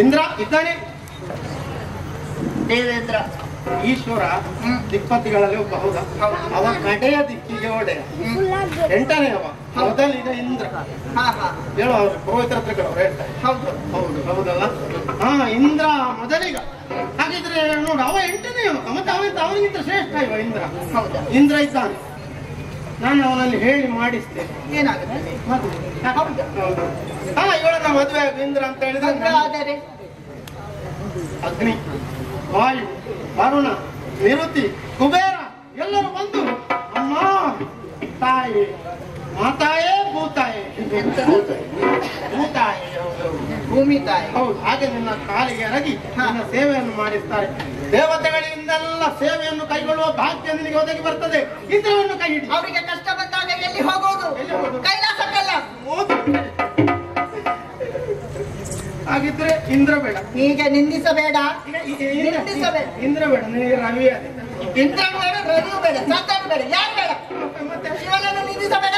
ಇಂದ್ರ ಇದ್ದಾನೆ. ದೇವೇಂದ್ರ ಈಶ್ವರ ದಿಕ್ಪತಿಗಳಲ್ಲಿ ಒಬ್ಬ. ಹೌದಾ? ಅವ ಕಡೆಯ ದಿಕ್ಕಿಗೆ ಒಡೆಯ. 8ನೇ ಅವ. ಮೊದಲಿನ ಇಂದ್ರ. ಹೇಳು ಅವ್ರು ಪುರೋಹಿತರ ಹತ್ರ ಅವ್ರು ಹೇಳ್ತಾರೆ. ಹೌದು ಹೌದು ಹೌದಲ್ಲ. ಇಂದ್ರ ಮೊದಲಿಗ. ಹಾಗಿದ್ರೆ ನೋಡು, ಅವ 8ನೇ ಅವ. ಮತ್ತೆ ಅವನಿಗಿಂತ ಶ್ರೇಷ್ಠ ಇವ ಇಂದ್ರ. ಹೌದಾ? ಇಂದ್ರ ಇದ್ದಾನೆ. ನಾನು ಅವನಲ್ಲಿ ಹೇಳಿ ಮಾಡಿಸ್ತೇನೆ. ಏನಾಗುತ್ತೆ ಮದುವೆ? ಇವಳನ್ನ ಮದುವೆ ಇಂದ್ರ ಅಂತ ಹೇಳಿದ್ರೆ ಅಗ್ನಿ, ವಾಯು, ವರುಣ, ನಿರುತಿ, ಕುಬೇರ ಎಲ್ಲರೂ ಬಂದು ಅಮ್ಮ ತಾಯಿ ಮಾತಾಯೇ ಭೂತಾಯೇ ಭೂತಾಯಿ ಭೂಮಿ ತಾಯಿ ಹೌದು. ಹಾಗೆ ನಿನ್ನ ಕಾಲಿಗೆ ಎರಗಿ ನಿನ್ನ ಸೇವೆಯನ್ನು ಮಾಡಿಸ್ತಾರೆ. ದೇವತೆಗಳಿಂದೆಲ್ಲ ಸೇವೆಯನ್ನು ಕೈಗೊಳ್ಳುವ ಭಾಗ್ಯ ನಿನಗೆ ಒದಗಿ ಬರ್ತದೆ. ಇಂದ್ರವನ್ನು ಕೈ ಹಿಡಿ. ಅವರಿಗೆ ಕಷ್ಟ ಬಂದಾಗ ಎಲ್ಲಿ ಹೋಗೋದು? ಕೈಲಾಸಕ್ಕಲ್ಲ. ಹಾಗಿದ್ರೆ ಇಂದ್ರ ಬೇಡ. ಹೀಗೆ ನಿಂದಿಸಬೇಡ. ಇಂದ್ರ ಬೇಡ, ನಿನಗೆ ರವಿ ಅದೇ. ಇಂದ್ರ ಬೇಡ, ರವಿಯೂ ಬೇಡ, ಚಂದ್ರನು ಬೇಡ, ಯಾರು ಬೇಡ. ಮತ್ತೆ ಶಿವನನ್ನು ನಿಂದಿಸಬೇಡ.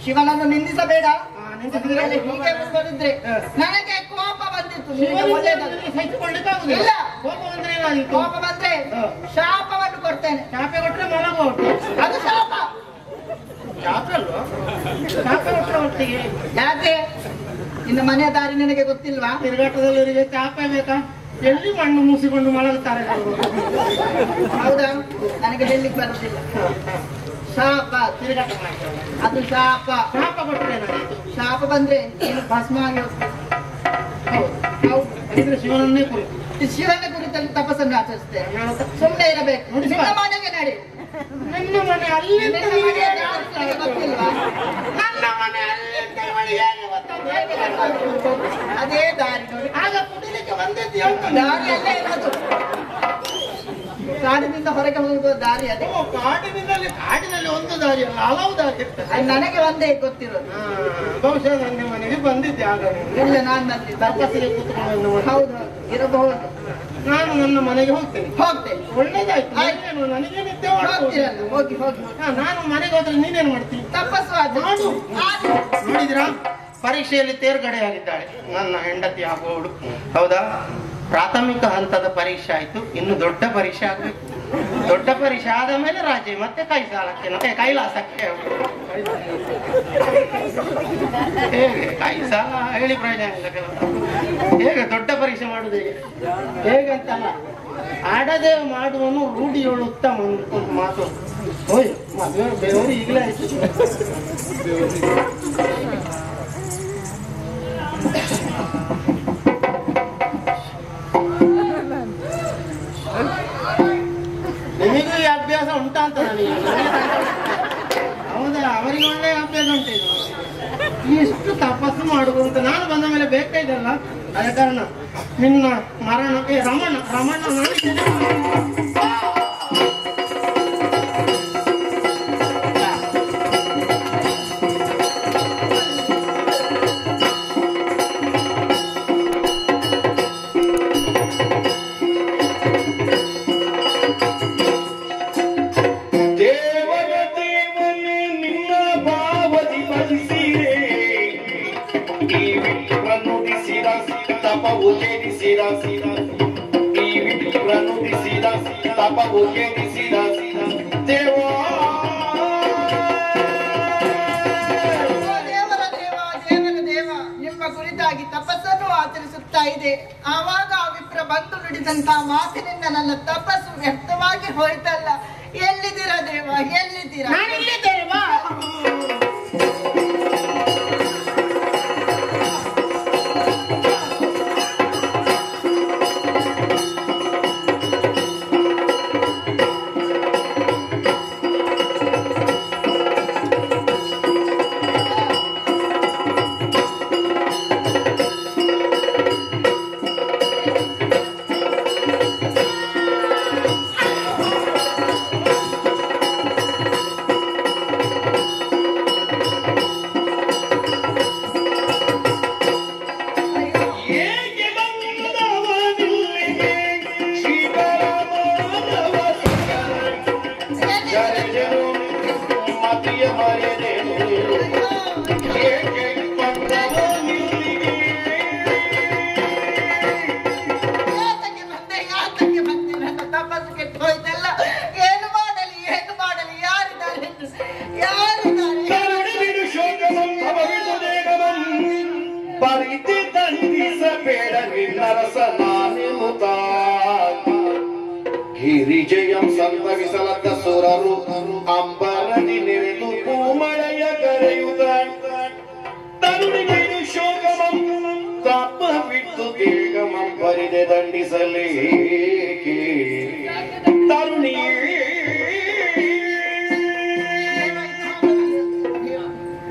ಶಿವನನ್ನು ನಿಂದಿಸಬೇಡ. ಹೀಗೆ ಬರಿದ್ರೆ ನನಗೆ ಕೋಪ ಬಂದಿತ್ತು. ಇಲ್ಲ, ಕೋಪ ಬಂದ್ರೆ ಶಾಪವನ್ನು ಕೊಡ್ತೇನೆ. ಶಾಪ ಕೊಟ್ರೆ ಮಲಗು. ಅದು ಶಾಪ. ಶಾಪ ಅಲ್ವಾ? ಶಾಪ ಕೊಟ್ಟರೆ ಒಟ್ಟಿಗೆ ಯಾಕೆ? ಇನ್ನು ಮನೆಯ ದಾರಿ ನಿನಗೆ ಗೊತ್ತಿಲ್ವಾ? ತಿರುಗಾಟದಲ್ಲವರಿಗೆ ಶಾಪ ಬೇಕಾ? ಎಲ್ಲಿ ಮಣ್ಣು ಮುಸಿಕೊಂಡು ಮಲಗುತ್ತಾರೆ. ಹೌದಾ? ನನಗೆ ಹೇಳಲಿಕ್ಕೆ ಬರುತ್ತಿಲ್ಲ. ಶಾಪ ತಿರುಗಾಟ ಮಾಡ್ತಾರೆ. ಅದು ಶಾಪ. ಶಾಪ ಕೊಟ್ಟರೆ ಶಾಪ ಬಂದ್ರೆ ನೀನು ಭಸ್ಮ ಆಗಿ ಹೋಗ್ತದೆ. ಹೌದು. ಶಿವನನ್ನೇ ಕುರಿತು ಶಿವನ ಕುರಿತಲ್ಲಿ ತಪಸ್ಸನ್ನು ಆಚರಿಸ್ತೇನೆ. ಸುಮ್ಮನೆ ಇರಬೇಕು. ನಿನ್ನ ಮನೆಗೆ ನಡಿ. ನನ್ನ ಮನೆ ಅಲ್ಲಿ ಗೊತ್ತಿಲ್ವಾ? ನನ್ನ ಮನೆ ಅಲ್ಲಿ ಅದೇ ದಾರಿ ನೋಡಿ. ಆಗ ಕುಡಿಲಿಕ್ಕೆ ಬಂದಿದ್ದು ದಾರಿಯಲ್ಲೇ ಇರೋದು. ಕಾಡಿನಿಂದ ಹೊರಗೆ ಹೋಗುವ ದಾರಿ ಅದೇ. ಕಾಡಿನಲ್ಲಿ ಒಂದು ದಾರಿ ಅಲ್ಲ, ಹಲವು ದಾರಿ ಇರ್ತದೆ. ನನಗೆ ಒಂದೇ ಗೊತ್ತಿರೋದು. ಬಹುಶಃ ನನ್ನ ಮನೆಗೆ ಬಂದಿದ್ದೆ ಆಗ. ಇಲ್ಲ, ನಾನು ನಲ್ಲಿ ತಪಸ್ಸಿಗೆ ಕೂತ್ಕೊಂಡು. ಹೌದು, ಇರಬಹುದು. ನಾನು ನನ್ನ ಮನೆಗೆ ಹೋಗ್ತೇನೆ. ಒಳ್ಳೇದಾಯ್ತು. ನನಗೆ ನಿದ್ದೆ ಹೋಗ್ತೀರಲ್ಲ, ಹೋಗಿ ಹೋಗಿ. ನಾನು ಮನೆಗೆ ಹೋದ್ರೆ ನೀನೇನು ಮಾಡ್ತೀನಿ? ತಪಸ್ಸು ಮಾಡು. ನೋಡಿದ್ರಾ, ಪರೀಕ್ಷೆಯಲ್ಲಿ ತೇರ್ಗಡೆಯಾಗಿದ್ದಾಳೆ ನನ್ನ ಹೆಂಡತಿ ಆಗುವವಳು. ಹೌದಾ? ಪ್ರಾಥಮಿಕ ಹಂತದ ಪರೀಕ್ಷೆ ಆಯ್ತು, ಇನ್ನು ದೊಡ್ಡ ಪರೀಕ್ಷೆ ಆಗ್ಬೇಕು. ದೊಡ್ಡ ಪರೀಕ್ಷೆ ಆದ ಮೇಲೆ ರಾಜೆ, ಮತ್ತೆ ಕೈಲಾಸಕ್ಕೆ. ಹೇಗೆ ಕೈಸಾಲ ಹೇಳಿ ಪ್ರಯೋಜನ ಇಲ್ಲ. ಹೇಗೆ ದೊಡ್ಡ ಪರೀಕ್ಷೆ ಮಾಡುದು ಹೇಗಂತಲ್ಲ, ಆಡದೆ ಮಾಡುವನು ರೂಢಿಯೋಳು ಉತ್ತಮ ಒಂದು ಮಾತು. ಹೋಯ್ ಮದುವೆ ಬೇರೆಯವರು ಈಗಲೇ ಆಯ್ತು. ನಿಮಗೂ ಈ ಅಭ್ಯಾಸ ಉಂಟಾ ಅಂತ ನನಗೆ. ಹೌದಾ? ಅವರಿಗೆ ಒಳ್ಳೆ ಅಭ್ಯಾಸ ಉಂಟು. ಇಷ್ಟು ತಪಸ್ಸು ಮಾಡುದು ಅಂತ ನಾನು ಬಂದ ಮೇಲೆ ಬೇಕಾಯ್ತಲ್ಲ. ಅದ ಕಾರಣ ನಿನ್ನ ಮರಣಕ್ಕೆ ರಮಣ ನಿಮ್ಮ ಕುರಿತಾಗಿ ತಪಸ್ಸನ್ನು ಆಚರಿಸುತ್ತಾ ಇದೆ. ಆವಾಗ ಆ ವಿಪ್ರ ಬಂದು ನುಡಿದಂತಹ ಮಾತಿನಿಂದ ನನ್ನ ತಪಸ್ಸು ವ್ಯರ್ಥವಾಗಿ ಹೋಯ್ತಲ್ಲ. ಎಲ್ಲಿದ್ದೀರಾ ದೇವ? ಎಲ್ಲಿದ್ದೀರಾ? ನಾನು ಇಲ್ಲಿದ್ದೇನೆ ಬಾ. ಗಿರಿಜಯಂ ಸಂಭವಿಸಲಕ್ಕ ಸುರರು ಅಂಬರದಿ ನೆರೆದು ಪೂಮಳೆಯ ಕರೆಯುತ್ತ ತರುಣಿಗೆಯು ಶೋಕಮಂ ತಪ್ಪ ಬಿಟ್ಟು ಬೇಗಮಂ ಬರಿದೆ ದಂಡಿಸಲೇಕೆ ತರುಣಿಯೇ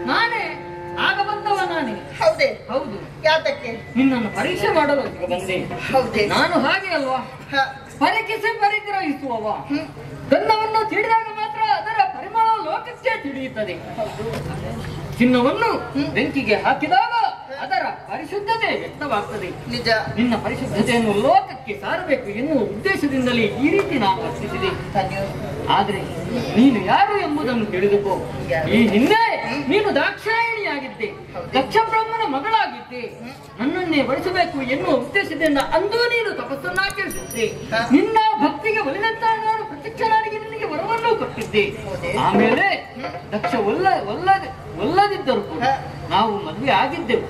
ನಾನೇ ಆಗ ಬಂದವ ನಾನೇ. ಹೌದೇ? ಹೌದು. ಯಾತಕ್ಕೆ? ನಿನ್ನನ್ನು ಪರೀಕ್ಷೆ ಮಾಡಲು ಈಗ ಬಂದೆ. ಹೌದೇ? ನಾನು ಹಾಗೆ ಅಲ್ವಾ, ಪರೀಕ್ಷಿಸಿ ಪರಿಗ್ರಹಿಸುವವ. ಗಂಧವನ್ನು ತಿಳಿದಾಗ ಮಾತ್ರ ಅದರ ಪರಿಮಳ ಲೋಕಕ್ಕೆ ತಿಳಿಯುತ್ತದೆ. ಚಿನ್ನವನ್ನು ಬೆಂಕಿಗೆ ಹಾಕಿದಾಗ ಅದರ ಪರಿಶುದ್ಧತೆ ವ್ಯಕ್ತವಾಗ್ತದೆ. ನಿಜ. ನಿನ್ನ ಪರಿಶುದ್ಧತೆಯನ್ನು ಲೋಕಕ್ಕೆ ಸಾರಬೇಕು ಎನ್ನುವ ಉದ್ದೇಶದಿಂದಲೇ ಈ ರೀತಿ ನಾನು ವರ್ತಿಸಿದೆ. ಆದ್ರೆ ನೀನು ಯಾರು ಎಂಬುದನ್ನು ತಿಳಿದುಕೋ. ಈ ಹಿಂದೆ ನೀನು ದಾಕ್ಷಾಯಿಣಿಯಾಗಿದ್ದೆ, ದಕ್ಷ ಬ್ರಹ್ಮನ ಮಗಳಾಗಿದ್ದೆ. ನನ್ನನ್ನೇ ಬಳಸಬೇಕು ಎನ್ನುವ ಉದ್ದೇಶದಿಂದ ಅಂದು ನೀನು ತಪಸ್ಸನ್ನಾಚರಿಸಿದ್ದೆ. ನಿನ್ನ ಭಕ್ತಿಗೆ ಒಲಿದಂತ ನಾನು ಪ್ರತ್ಯಕ್ಷನಾಗಿ ನಿನಗೆ ವರವನ್ನು ಕೊಟ್ಟಿದ್ದೆ. ಆಮೇಲೆ ದಕ್ಷ ಒಲ್ಲದಿದ್ದರು ನಾವು ಮದುವೆ ಆಗಿದ್ದೆವು.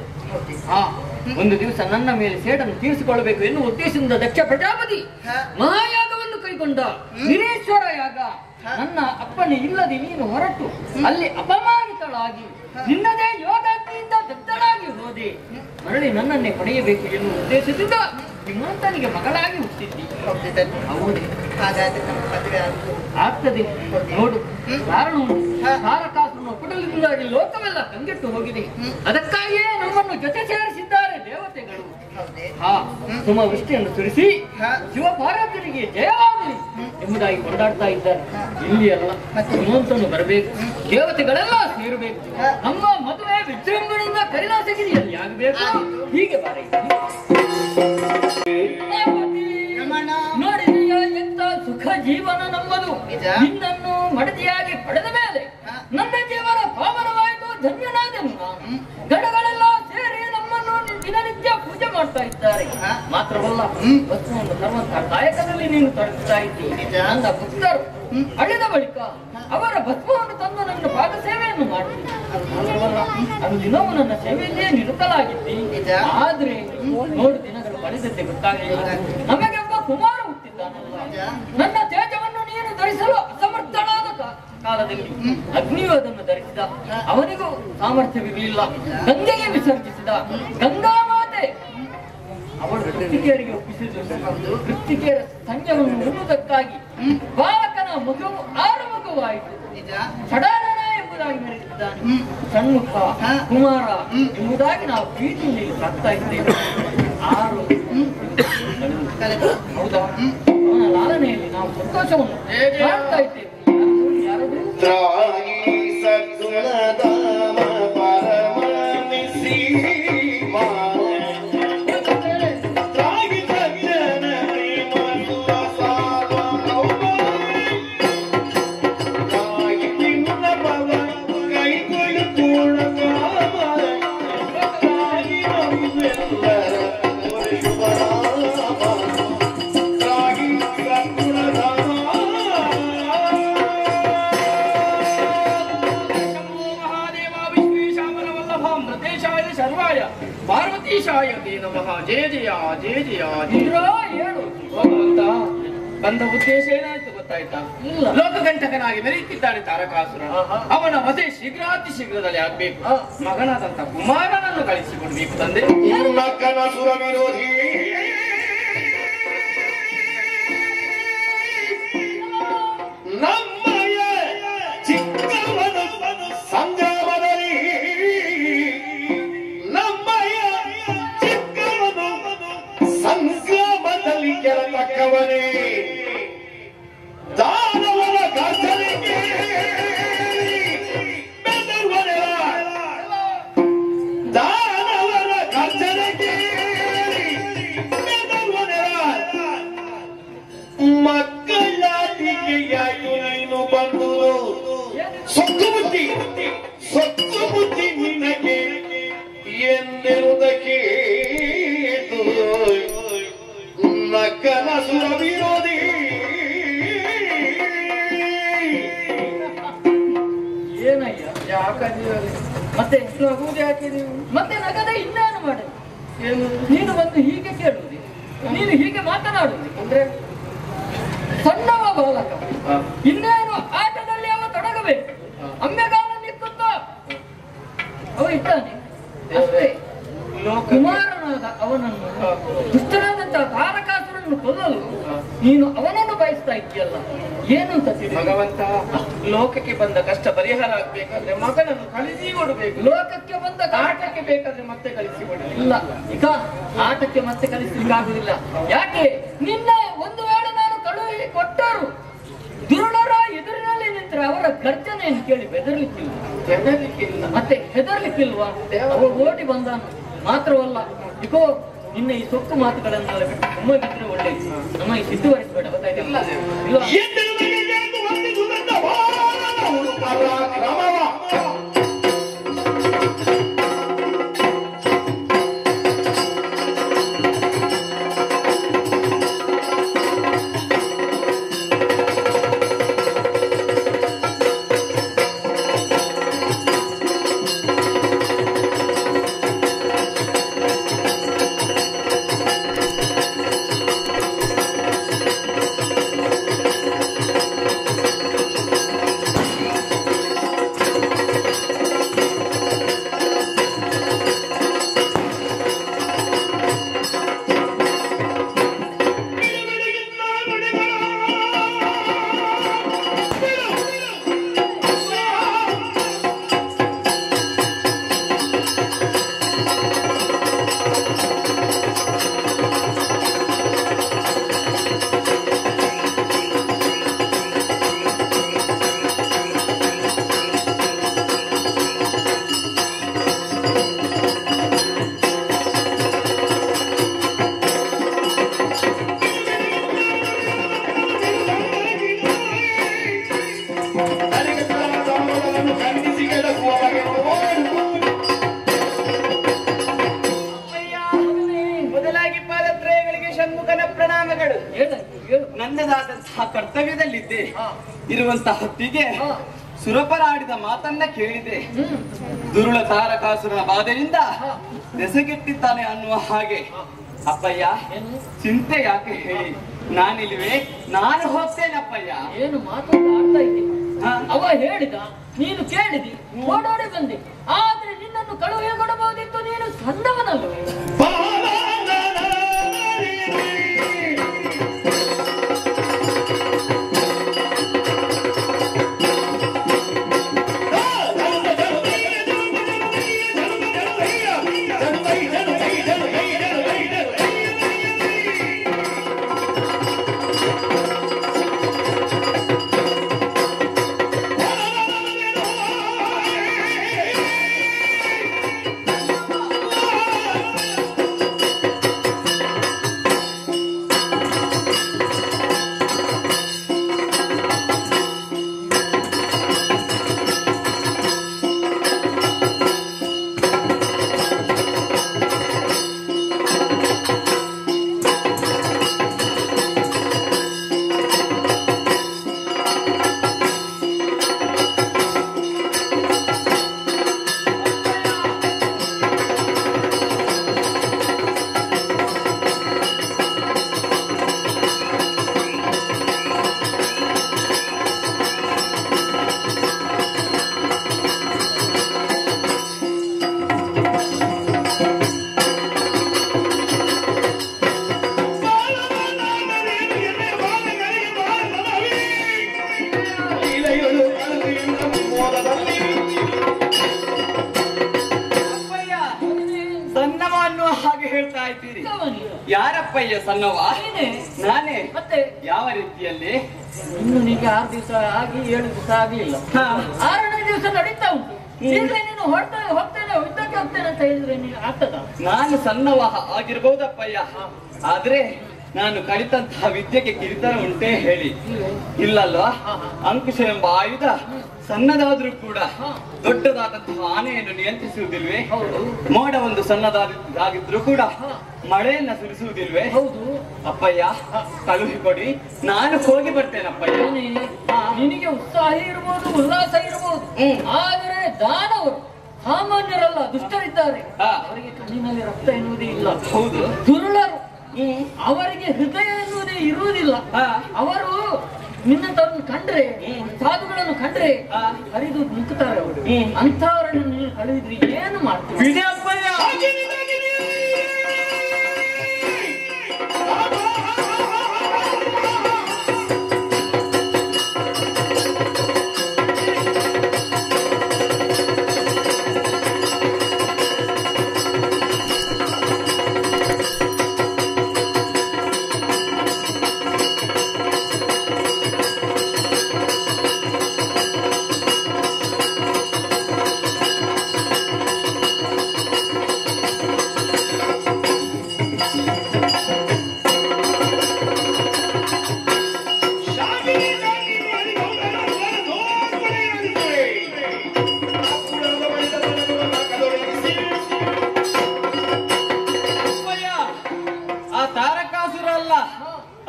ಒಂದು ದಿವಸ ನನ್ನ ಮೇಲೆ ಸೇಡನ್ನು ತೀರಿಸಿಕೊಳ್ಳಬೇಕು ಎನ್ನುವ ಉದ್ದೇಶದಿಂದ ದಕ್ಷ ಪ್ರಜಾಪತಿ ಮಹಾಯಾಗವನ್ನು ಕೈಗೊಂಡ ವೀರೇಶ್ವರ ಯಾಗ. ನನ್ನ ಅಪ್ಪಣೆ ಇಲ್ಲದೆ ನೀನು ಹೊರಟು ಅಲ್ಲಿ ಅಪಮಾನಿತಳಾಗಿ ನಿನ್ನದೇ ಯೋಗಾಗ್ನಿಯಿಂದ ದಗ್ಧಳಾಗಿ ಹೋದೆ. ಮರಳಿ ನನ್ನನ್ನೇ ಪಡೆಯಬೇಕು ಎನ್ನುವ ಉದ್ದೇಶದಿಂದ ಹಿಮಂತನಿಗೆ ಮಗಳಾಗಿ ಹುಟ್ಟಿದ್ದಿ. ಹೌದೇ? ಹಾಗಾದ್ರೆ ನಮ್ಮ ಮದುವೆ ಆಗ್ತದೆ. ನೋಡು, ಕಾರಣ ತಾರಕಾಸುರನ ಕುಟಲಿಂದಾಗಿ ಲೋಕವೆಲ್ಲ ಕಂಗೆಟ್ಟು ಹೋಗಿದೆ. ಅದಕ್ಕಾಗಿಯೇ ನಮ್ಮನ್ನು ಜೊತೆ ಸೇರಿಸಿದ್ದಾರೆ ದೇವತೆಗಳು. ಸುಮ ವೃಷ್ಟಿಯನ್ನು ಸುರಿಸಿ ಶಿವಪಾರ್ವತರಿಗೆ ಜಯವಾಗಲಿ ಎಂಬುದಾಗಿ ಕೊಂಡಾಡ್ತಾ ಇದ್ದಾರೆ. ಇಲ್ಲಿ ಅಲ್ಲ, ಹಿಮಂತನು ಬರಬೇಕು, ದೇವತೆಗಳೆಲ್ಲ ಸೇರಬೇಕು, ನಮ್ಮ ಮದುವೆ ವಿಜೃಂಭಣೆಯಿಂದ ಕೈಲಾಸಗಿರಿಯಲ್ಲಿ ಆಗಬೇಕು. ಹೀಗೆ ಬಾರಿ ನೋಡಿದೆಯ ಎಂತ ಸುಖ ಜೀವನ ನಮ್ಮದು. ನಿನ್ನನ್ನು ಮಡದಿಯಾಗಿ ಪಡೆದ ಮೇಲೆ ನನ್ನ ಜೀವನ ಪಾವನವಾಯಿತು, ಧನ್ಯನಾದನು ನಾನು. ಗಣಗಳೆಲ್ಲ ಸೇರಿ ನಮ್ಮನ್ನು ದಿನನಿತ್ಯ ಪೂಜೆ ಮಾಡ್ತಾ ಇದ್ದಾರೆ. ಮಾತ್ರವಲ್ಲ, ವಸ್ತುವನ್ನು ತರುವಂತಹ ಕಾಯಕದಲ್ಲಿ ನೀನು ತೊಡಗುತ್ತಾ ಇದ್ದೀನಿ. ನನ್ನ ಭಕ್ತರು ಅಳೆದ ಬಳಿಕ ಅವರ ಭಸ್ಮವನ್ನು ತಂದು ನನ್ನ ಪಾದ ಸೇವೆಯನ್ನು ಮಾಡುತ್ತೀನಿ. ಅದು ದಿನವೂ ನನ್ನ ಸೇವೆಯಲ್ಲೇ ನಿರತಲಾಗಿದ್ದಿ. ಆದ್ರೆ ನೋಡು, ದಿನಗಳು ಕಳೆದಂತೆ ಗೊತ್ತಾಗಲಿಲ್ಲ. ನಮಗೆ ಒಬ್ಬ ಕುಮಾರ ಹುಟ್ಟಿದ್ದಾನಲ್ಲ, ನನ್ನ ತೇಜವನ್ನು ನೀನು ಧರಿಸಲು ಅಸಮರ್ಥನಾದ ಕಾಲದಲ್ಲಿ ಅಗ್ನಿಯು ಅದನ್ನು ಧರಿಸಿದ. ಅವನಿಗೂ ಸಾಮರ್ಥ್ಯವಿರಲಿಲ್ಲ, ಗಂಗೆಗೆ ವಿಸರ್ಜಿಸಿದ. ಗಂಗಾ ಮಾತೆ ಅವಳು ಕೃತ್ತಿಕೆಯರಿಗೆ ಒಪ್ಪಿಸಿದ್ದು. ಕೃತ್ತಿಕೆಯರ ಸಂಜವನ್ನು ಉಣ್ಣುವುದಕ್ಕಾಗಿ ಬಾಲಕನ ಮಗುವು 6 ಮಗುವಾಯಿತು. ಸಡಾನನ ಎಂಬುದಾಗಿ ಮೆರೆದಿದ್ದಾನೆ. ಸಣ್ಮುಖ, ಕುಮಾರ ಎಂಬುದಾಗಿ ನಾವು ಪ್ರೀತಿಯಲ್ಲಿ ಸಾಕ್ತಾ ಇದ್ದೇವೆ. 6 ಹೌದಾ? ಅವನ ಲಾಲನೆಯಲ್ಲಿ ನಾವು ಸಂತೋಷವನ್ನು ಕಾಣ್ತಾ ಇದ್ದೇವೆ. ಪಾರ್ವತೀಶಾಯ ನಮಃ. ಜಯ ಜಯ ಜಯ ಜಯ. ಹೇಳು ಭಗವಂತ, ಬಂದ ಉದ್ದೇಶ ಏನಾಯ್ತು? ಗೊತ್ತಾಯ್ತಾ? ಇಲ್ಲ. ಲೋಕಕಂಟಕನಾಗಿ ಮೆರೆಯುತ್ತಿದ್ದಾನೆ ತಾರಕಾಸುರ. ಆಹಾ. ಅವನ ವಧೆ ಶೀಘ್ರಾತಿ ಶೀಘ್ರದಲ್ಲಿ ಆಗ್ಬೇಕು. ಆ. ಮಗನಾದಂತ ಕುಮಾರನನ್ನು ಕಳಿಸಿಕೊಡ್ಬೇಕು ತಂದೆ. ನಕ್ಕನಸುರ ವಿರೋಧಿ ನಮ್ಮಯ ಚಿಕ್ಕವನು ಸಂಗ್ರಾಮದಲ್ಲಿ ನಮ್ಮಯ ಚಿಕ್ಕವನು ಸಂಗ್ರಾಮದಲ್ಲಿ ಗೆಲ್ಲತಕ್ಕವನೇ ದಾನವನ ಗರ್ಜನೆಗೆ ಬೆದರುವನೆಲ್ಲ ದಾನವನ ಗರ್ಜನೆಗೆ ಬೆದರುವನೆಲ್ಲ ಮಕ್ಕಳಾಟಿಕೆಯಾಗಿ ನೀನು ಬಂದು ಸೊತ್ತು ಬುದ್ಧಿ ನಿನಗೆ ಎಂದಿರುವುದಕ್ಕೆ ನಕ್ಕನಸುರ ವಿರೋಧಿ ಏನಯ್ಯ ಯಾಕಂದ್ರೆ ಮತ್ತೆ ನಗುವುದು ಯಾಕೆ ನೀವು? ಮತ್ತೆ ನಗದ ಇನ್ನೇನು ಮಾಡಿ ಏನು ನೀನು ಬಂದು ಹೀಗೆ ಕೇಳುವುದು, ನೀನು ಹೀಗೆ ಮಾತನಾಡುವುದು ಅಂದ್ರೆ ಸಣ್ಣವ ಬಾಲಕ ಇನ್ನೇನು ಆಟದಲ್ಲಿ ಅವ ತೊಡಗಬೇಕು. ಅಮ್ಮೆಗಾಲ ನಿಕ್ಕುತ್ತ ಅವ ಇದ್ದಾನೆ ಅಷ್ಟೇ. ಕುಮಾರನಾದ ಅವನನ್ನು ದುಷ್ಟನಾದಂತಹ ತಾರಕಾಸುರನ್ನು ಕೊಲ್ಲಲು ನೀನು ಅವನನ್ನು ಬಯಸ್ತಾ ಇದ್ದೀಯಲ್ಲ, ಏನು ಅಂತ ತಿಳಿ. ಭಗವಂತ ಲೋಕಕ್ಕೆ ಬಂದ ಕಷ್ಟ ಪರಿಹಾರ ಆಗ್ಬೇಕಾದ್ರೆ ಮಗನನ್ನು ಕಳಿಸಿ ಕೊಡಬೇಕು. ಲೋಕಕ್ಕೆ ಬಂದ ಆಟಕ್ಕೆ ಬೇಕಾದ್ರೆ ಮತ್ತೆ ಕಳಿಸಿ ಕೊಡಲಿ. ಇಲ್ಲ, ಈಗ ಆಟಕ್ಕೆ ಮತ್ತೆ ಕಲಿಸಲಿಕ್ಕಾಗುದಿಲ್ಲ. ಯಾಕೆ ನಿನ್ನ ಒಂದು ವೇಳೆ ನಾನು ಕಳುಹಿ ಕೊಟ್ಟರು ದುರುಳರ ಎದುರಿನಲ್ಲಿ ನಿಂತರೆ ಅವರ ಗರ್ಜನೆಯನ್ನು ಕೇಳಿ ಬೆದರ್ಲಿಕ್ಕಿಲ್ಲ, ಹೆದರ್ಲಿಕ್ಕಿಲ್ಲ. ಮತ್ತೆ ಹೆದರ್ಲಿಕ್ಕಿಲ್ವಾ? ಅವ ಓಡಿ ಬಂದಾನು. ಮಾತ್ರವಲ್ಲ, ಇಗೋ ನಿನ್ನ ಈ ಸೊಕ್ಕು ಮಾತುಗಳನ್ನೆಲ್ಲ ಬಿಟ್ಟು ಸುಮ್ಮಗಿದ್ರೆ ಒಳ್ಳೆಯದು. ನಮಗೆ ಸಿದ್ಧವರಿಸಬೇಡ, ಗೊತ್ತಾಯ್ತಿಲ್ಲ? ಇಲ್ಲ ಎಂದಿರುವುದಕ್ಕೆ ಒಂದು ನನ್ನ ಬಾಲನು ಪರಾಕ್ರಮವ ಮೊದಲಾಗಿ ಪಾದತ್ರಯಗಳಿಗೆ ಷಣ್ಮುಖನ ಪ್ರಣಾಮಗಳು. ಹೇಳು. ನನ್ನದಾದಂತಹ ಕರ್ತವ್ಯದಲ್ಲಿದ್ದೆ ಇರುವಂತಹ ಹೊತ್ತಿಗೆ ಸುರಪರಾಡಿದ ಮಾತನ್ನ ಕೇಳಿದೆ. ದುರುಳ ತಾರಕಾಸುರನ ಬಾಧೆಯಿಂದ ದೆಸೆಗೆಟ್ಟಿದ್ದಾನೆ ಅನ್ನುವ ಹಾಗೆ. ಅಪ್ಪಯ್ಯ, ಚಿಂತೆ ಯಾಕೆ ಹೇಳಿ, ನಾನಿಲ್ವೇ, ನಾನು ಹೋಗ್ತೇನೆ ಅಪ್ಪಯ್ಯ. ಏನು ಮಾತಾಡ್ತಾ ಇದ್ದಿ? ಅವ ಹೇಳಿದ, ನೀನು ಕೇಳಿದಿ, ಓಡೋಡಿ ಬಂದೆ. ಆದ್ರೆ ನಿನ್ನನ್ನು ಕಳುಹಿ ಕೊಡಬಹುದಿತ್ತು, ನೀನು ಸಣ್ಣವನಲ್ಲವೇ? ಯಾರಪ್ಪಯ್ಯ ಸಣ್ಣವ? ನೀನೇ. ನಾನೇ. ಮತ್ತೆ ಯಾವ ರೀತಿಯಲ್ಲಿ? ಇನ್ನು ನಿಮಗೆ 6 ದಿವಸ ಆಗಿ 7 ದಿವಸ ಆಗ್ಲಿಲ್ಲ. 6ನೇ ದಿವಸ ನಡೀತಾ ಉಂಟು. ಈಗಲೇ ನೀನು ಹೋಗ್ತೇನೆ ಯುದ್ಧಕ್ಕೆ ಹೋಗ್ತೇನೆ ಅಂತ ಹೇಳಿದ್ರೆ ನೀನು ಆಗ್ತದ? ನಾನು ಸಣ್ಣವ ಆಗಿರ್ಬಹುದಪ್ಪಯ್ಯ, ಆದ್ರೆ ನಾನು ಕಲಿತಂತಹ ವಿದ್ಯೆಗೆ ಕಿರಿತನ ಉಂಟೇ ಹೇಳಿ? ಇಲ್ಲಲ್ವಾ? ಅಂಕುಶ ಎಂಬ ಆಯುಧ ಸಣ್ಣದಾದ್ರೂ ಕೂಡ ದೊಡ್ಡದಾದಂತಹ ಆನೆಯನ್ನು ನಿಯಂತ್ರಿಸುವುದಿಲ್ವೇ? ಮೋಡ ಒಂದು ಸಣ್ಣದಾಗಿದ್ರು ಕೂಡ ಮಳೆಯನ್ನ ಸುರಿಸುವುದಿಲ್ವೇ? ಹೌದು ಅಪ್ಪಯ್ಯ, ಕಳುಹಿಕೊಡಿ, ನಾನು ಹೋಗಿ ಬರ್ತೇನಪ್ಪಯ್ಯ. ನಿನಗೆ ಉತ್ಸಾಹ ಇರ್ಬೋದು, ಉಲ್ಲಾಸ ಇರ್ಬೋದು, ಆದರೆ ದಾನವರು ಸಾಮಾನ್ಯರಲ್ಲ, ದುಷ್ಟರಿದ್ದಾರೆ. ಅವರಿಗೆ ಕಣ್ಣಿನಲ್ಲಿ ರಕ್ತ ಎನ್ನುವುದೇ ಇಲ್ಲ. ಹೌದು. ದುರುಳರು, ಅವರಿಗೆ ಹೃದಯ ಎನ್ನುವುದೇ ಇರುವುದಿಲ್ಲ. ಅವರು ನಿನ್ನ ತರನ್ನು ಕಂಡ್ರೆ, ಸಾಧುಗಳನ್ನು ಕಂಡ್ರೆ ಹರಿದು ಮುಕ್ಕುತ್ತಾರೆ ಅವರು. ಅಂತವರನ್ನು ನೀನು ಕಳುಹಿದ್ರೆ ಏನು ಮಾಡ್ತೀವಿ? ವಿಜಯಪ್ಪಯ್ಯ,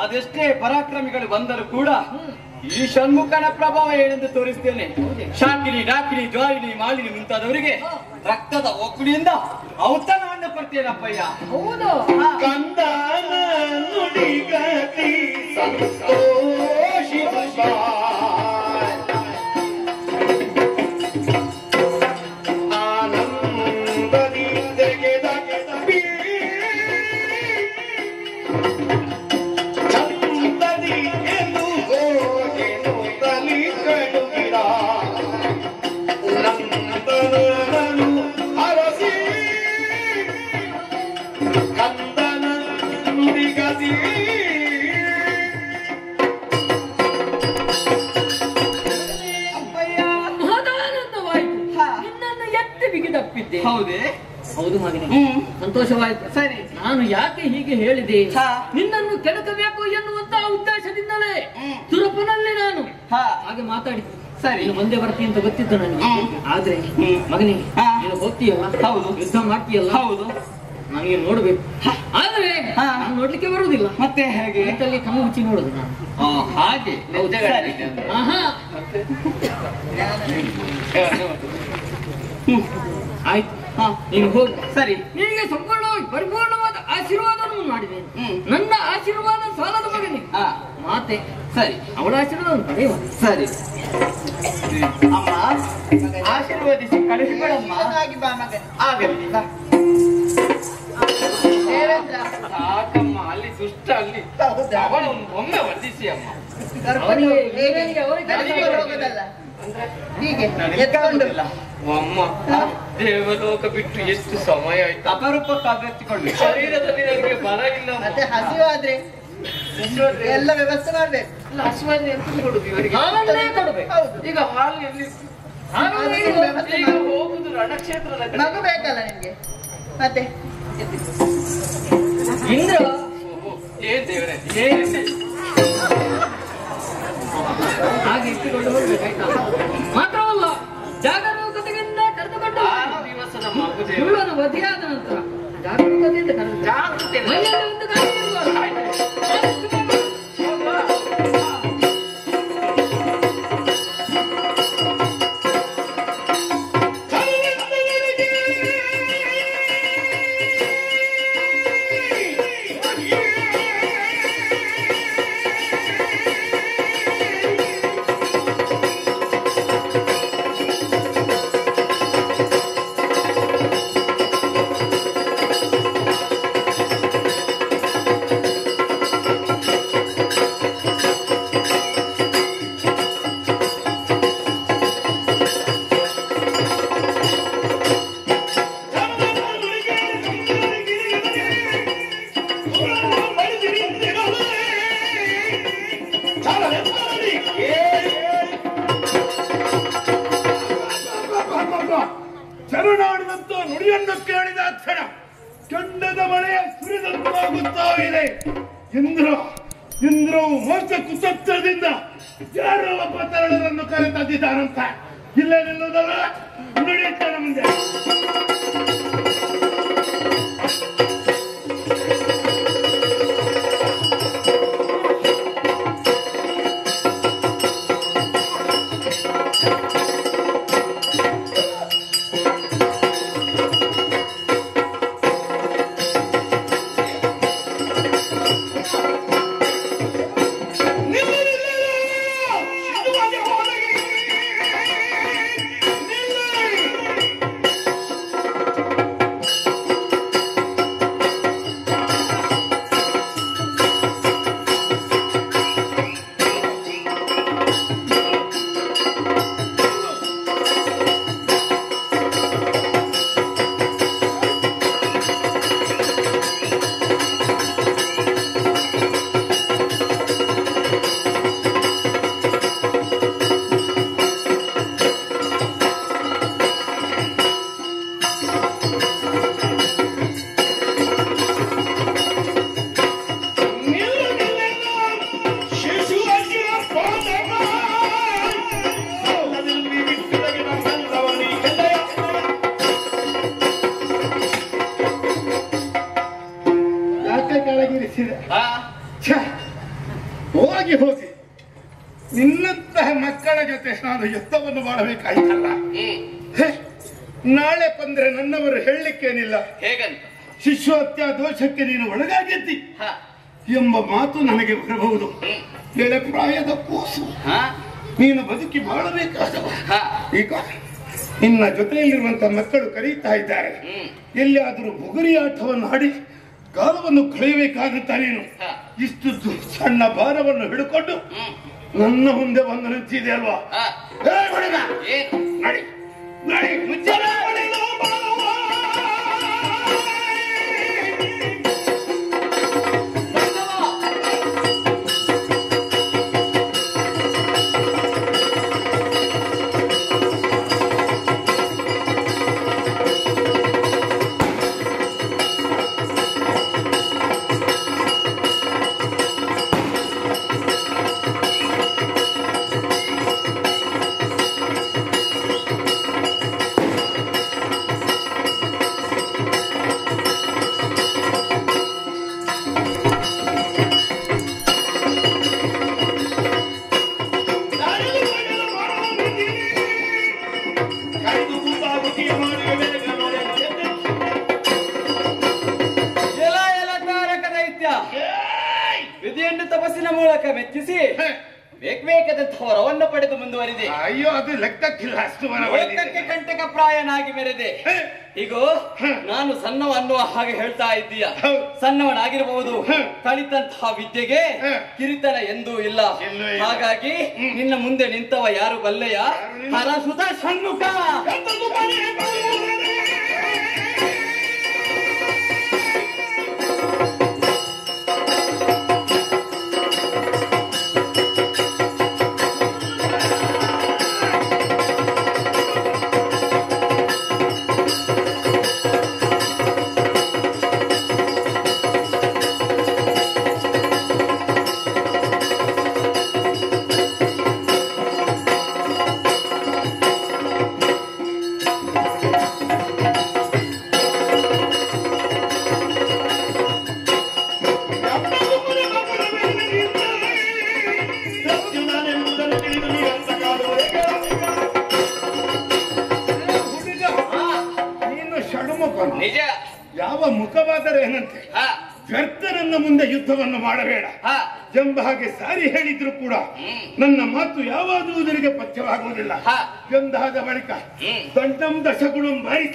ಅದೆಷ್ಟೇ ಪರಾಕ್ರಮಿಗಳು ಬಂದರೂ ಕೂಡ ಈ ಷಣ್ಮುಖನ ಪ್ರಭಾವ ಏನೆಂದು ತೋರಿಸ್ತೇನೆ. ಶಾಕಿನಿ, ಡಾಕಿನಿ, ಜ್ವಾಲಿನಿ, ಮಾಲಿನಿ ಮುಂತಾದವರಿಗೆ ರಕ್ತದ ಒಕ್ಕುಳಿಯಿಂದ ಔತಣವನ್ನು ಕೊಡ್ತೇನಪ್ಪಯ್ಯ. ಹೌದು. ಕಂದನ ನುಡಿಗತಿ ಸಂತೋಷಿಸುತ್ತ ಆನಂದದಿ ತೆಗೆದ ಚಂದದಿ ಎಂದು ಹೋಗೆನು ತಲಿ ಕಡುಗಿದ ನಂದನನು ಅರಸಿ ಕಂದನ ನುಡಿಗತಿ ಮಹದಾನಂದವಾಯಿತು. ನಿನ್ನನ್ನು ಎತ್ತಿ ಬಿಗಿದಪ್ಪಿದ್ದೆ. ಹೌದೇ? ಹೌದು ಮಗನೇ, ಸಂತೋಷವಾಯಿತು. ಸರಿ. ನಾನು ಯಾಕೆ ಹೀಗೆ ಹೇಳಿದೆ? ನಿನ್ನನ್ನು ಕೆಣಕಬೇಕು ಎನ್ನುವಂತ ಉದ್ದೇಶದಿಂದಲೇ ತುರುಪನಲ್ಲಿ ನಾನು ಹಾಗೆ ಮಾತಾಡಿದ್ದು. ಸರಿ, ನೀನು ಮುಂದೆ ಬರ್ತೀನಿ ಅಂತ ಗೊತ್ತಿತ್ತು ನನಗೆ. ಆದ್ರೆ ಮಗನೇ, ನೀನು ಹೋಗ್ತೀಯಲ್ಲ, ಹೌದು, ಯುದ್ಧ ಮಾಡ್ತೀಯಲ್ಲ, ಹೌದು, ನನಗೆ ನೋಡ್ಬೇಕು. ಆದ್ರೆ ನಾನು ನೋಡ್ಲಿಕ್ಕೆ ಬರುವುದಿಲ್ಲ. ಮತ್ತೆ ಹೇಗೆ? ಮತ್ತಲ್ಲಿ ಕಣ್ಣು ಮುಚ್ಚಿ ನೋಡುದು ನಾನು. ಹಾಗೆ. ಸರಿ. ಆಹಾ, ಆಯ್ತು, ನೀನು ಹೋಗು. ಸರಿ. ನಿನಗೆ ಸಂಪೂರ್ಣವಾಗಿ ಪರಿಪೂರ್ಣವಾದ ಆಶೀರ್ವಾದವನ್ನು ಮಾಡಿದ್ದೇನೆ. ನನ್ನ ಆಶೀರ್ವಾದ ಸಾಲದ ಮಗನೇ. ಮಾತೆ ಸರಿ, ಅವಳ ಆಶೀರ್ವಾದ ಪಡೆಯುವ. ಸರಿ ಅಮ್ಮ, ಆಶೀರ್ವದಿಸಿ ಕಳುಹಿಗಳಮ್ಮ. ಬಾ ಮಗನೇ. ಆಗಲಿ. ದೇವೇಂದ್ರ, ಸಾಕಮ್ಮ, ಅಲ್ಲಿ ದುಷ್ಟ ಅಲ್ಲಿ ಅವನನ್ನು ಒಮ್ಮೆ ವರ್ಧಿಸಿ ಅಮ್ಮ. ಕರ್ಕೊಂಡು ಹೋಗು. ಹೇಗೆ? ಅವರಿಗೆ ಕರ್ಕೊಂಡು ಹೋಗೋದಲ್ಲ, ಹೀಗೆ ಎತ್ಕೊಂಡು ಅಮ್ಮ, ದೇವಲೋಕ ಬಿಟ್ಟು ಎಷ್ಟು ಸಮಯ ಆಯ್ತು. ಅಪರೂಪಕ್ಕಾಗತ್ತಿಕೊಳ್ಳಿ. ಶರೀರದಲ್ಲಿ ನನಗೆ ಬಲ ಇಲ್ಲ. ಮತ್ತೆ ಹಸಿವಾದ್ರೆ ಎಲ್ಲ ವ್ಯವಸ್ಥೆ ಮಾಡ್ಬೇಕು. ಹಸುವನ್ನು ಎಂತ ಕೊಡುದು ಇವರಿಗೆ? ಹಾಲನ್ನೇ ಕೊಡ್ಬೇಕು. ಹೌದು, ಈಗ ಹಾಲು ಎಲ್ಲಿ? ಈಗ ಹೋಗುದು ರಣಕ್ಷೇತ್ರದಲ್ಲಿ. ಮಗು ಬೇಕಲ್ಲ ನಿಮ್ಗೆ. ಮತ್ತೆ ಇಂದ್ರ ಏನ್ ದೇವರೇ, ಏನ್ ಹಾಗೆ ಇಟ್ಟುಕೊಂಡು ಹೋಗ್ಬೇಕಾಯ್ತಾ? ಮಾತ್ರವಲ್ಲ, ಜಾಗರೂಕತೆಯಿಂದ ಕರೆದುಕೊಂಡು ದಿವಸದ ಮಗು ದೇವರು. ಸುಳ್ಳನ ವಧಿಯಾದ ನಂತರ ಜಾಗರೂಕತೆಯಿಂದ ಕರೆದು ಜಾಗೃತಿ ಮೈಯಲ್ಲಿ ಒಂದು ಗಾಳಿ ಇರುವಾಗ ಶರಣಾಡಿದಂತ ನುಡಿಯನ್ನು ಕೇಳಿದ ಕ್ಷಣ ಚಂಡದ ಮಳೆಯ ಸುರಿದಂತಾಗುತ್ತಾ ಇದೆ. ಇಂದ್ರವು ಮೋಸ ಕುತಂತ್ರದಿಂದ ಯಾರೋ ಒಬ್ಬ ತರಳರನ್ನು ಕರೆತಂದಿದ್ದಾನಂತ. ಇಲ್ಲೇ ನಿಲ್ಲುವುದಲ್ಲ, ನಡೆಯುತ್ತಾನೆ ಮುಂದೆ. ಹೋಗಿ ನಿನ್ನಂತಹ ಮಕ್ಕಳ ಜೊತೆ ನಾನು ಯುದ್ಧವನ್ನು ಮಾಡಬೇಕಾಯ್ತಲ್ಲ. ನಾಳೆ ಬಂದ್ರೆ ನನ್ನವರು ಹೇಳಲಿಕ್ಕೇನಿಲ್ಲ. ಹೇಗಂತ? ಶಿಶುಹತ್ಯಾ ದೋಷಕ್ಕೆ ನೀನು ಒಳಗಾಗಿದ್ದಿ ಎಂಬ ಮಾತು ನನಗೆ ಬರಬಹುದು. ಎಳೆ ಪ್ರಾಯದ ಕೂಸು, ನೀನು ಬದುಕಿ ಬಾಳಬೇಕಾದವ. ಈಗ ನಿನ್ನ ಜೊತೆಯಲ್ಲಿರುವಂತಹ ಮಕ್ಕಳು ಕರೀತಾ ಇದ್ದಾರೆ. ಎಲ್ಲಿಯಾದರೂ ಬುಗುರಿ ಆಟವನ್ನು ಆಡಿ ಕಾಲವನ್ನು ಕಳೆಯಬೇಕಾಗುತ್ತಾ ನೀನು ಇಷ್ಟು ಸಣ್ಣ ಭಾರವನ್ನು ಹಿಡ್ಕೊಂಡು ನನ್ನ ಮುಂದೆ ಬಂದು ನಿಂತಿದೆ ಅಲ್ವಾ? ನಡಿ ನಡಿ ವಿಧಿಯನ್ನು ತಪಸ್ಸಿನ ಮೂಲಕ ಮೆಚ್ಚಿಸಿ ಬೇಕಾದಂತಹ ವರವನ್ನು ಪಡೆದು ಮುಂದುವರಿದೆ. ಅಯ್ಯೋ, ಅದು ಲೆಕ್ಕಕ್ಕಿಲ್ಲ. ಅಷ್ಟು ಲೆಕ್ಕಕ್ಕೆ ಕಂಟಕ ಪ್ರಾಯನಾಗಿ ಮೆರೆದೆ. ಹೀಗೋ ನಾನು ಸಣ್ಣವ ಅನ್ನುವ ಹಾಗೆ ಹೇಳ್ತಾ ಇದ್ದೀಯ. ಸಣ್ಣವನಾಗಿರಬಹುದು, ಕಲಿತಂತಹ ವಿದ್ಯೆಗೆ ಕಿರಿತನ ಎಂದೂ ಇಲ್ಲ. ಹಾಗಾಗಿ ನಿನ್ನ ಮುಂದೆ ನಿಂತವ ಯಾರು ಬಲ್ಲೆಯ? ಹರಸುತ ಷಣ್ಮುಖ. ನಿಜ. ಯಾವ ಮುಖವಾದರೆ ಏನಂತೆ? ವ್ಯರ್ಥ ನನ್ನ ಮುಂದೆ ಯುದ್ಧವನ್ನು ಮಾಡಬೇಡ ಎಂಬ ಹಾಗೆ ಸಾರಿ ಹೇಳಿದ್ರು ಕೂಡ ನನ್ನ ಮಾತು ಯಾವಾಗುವುದರಿಗೆ ಪಥ್ಯವಾಗುವುದಿಲ್ಲ ಎಂದಾದ ಬಳಿಕ ದಂಡಂ ದಶಗುಣಂ ಬಾರಿ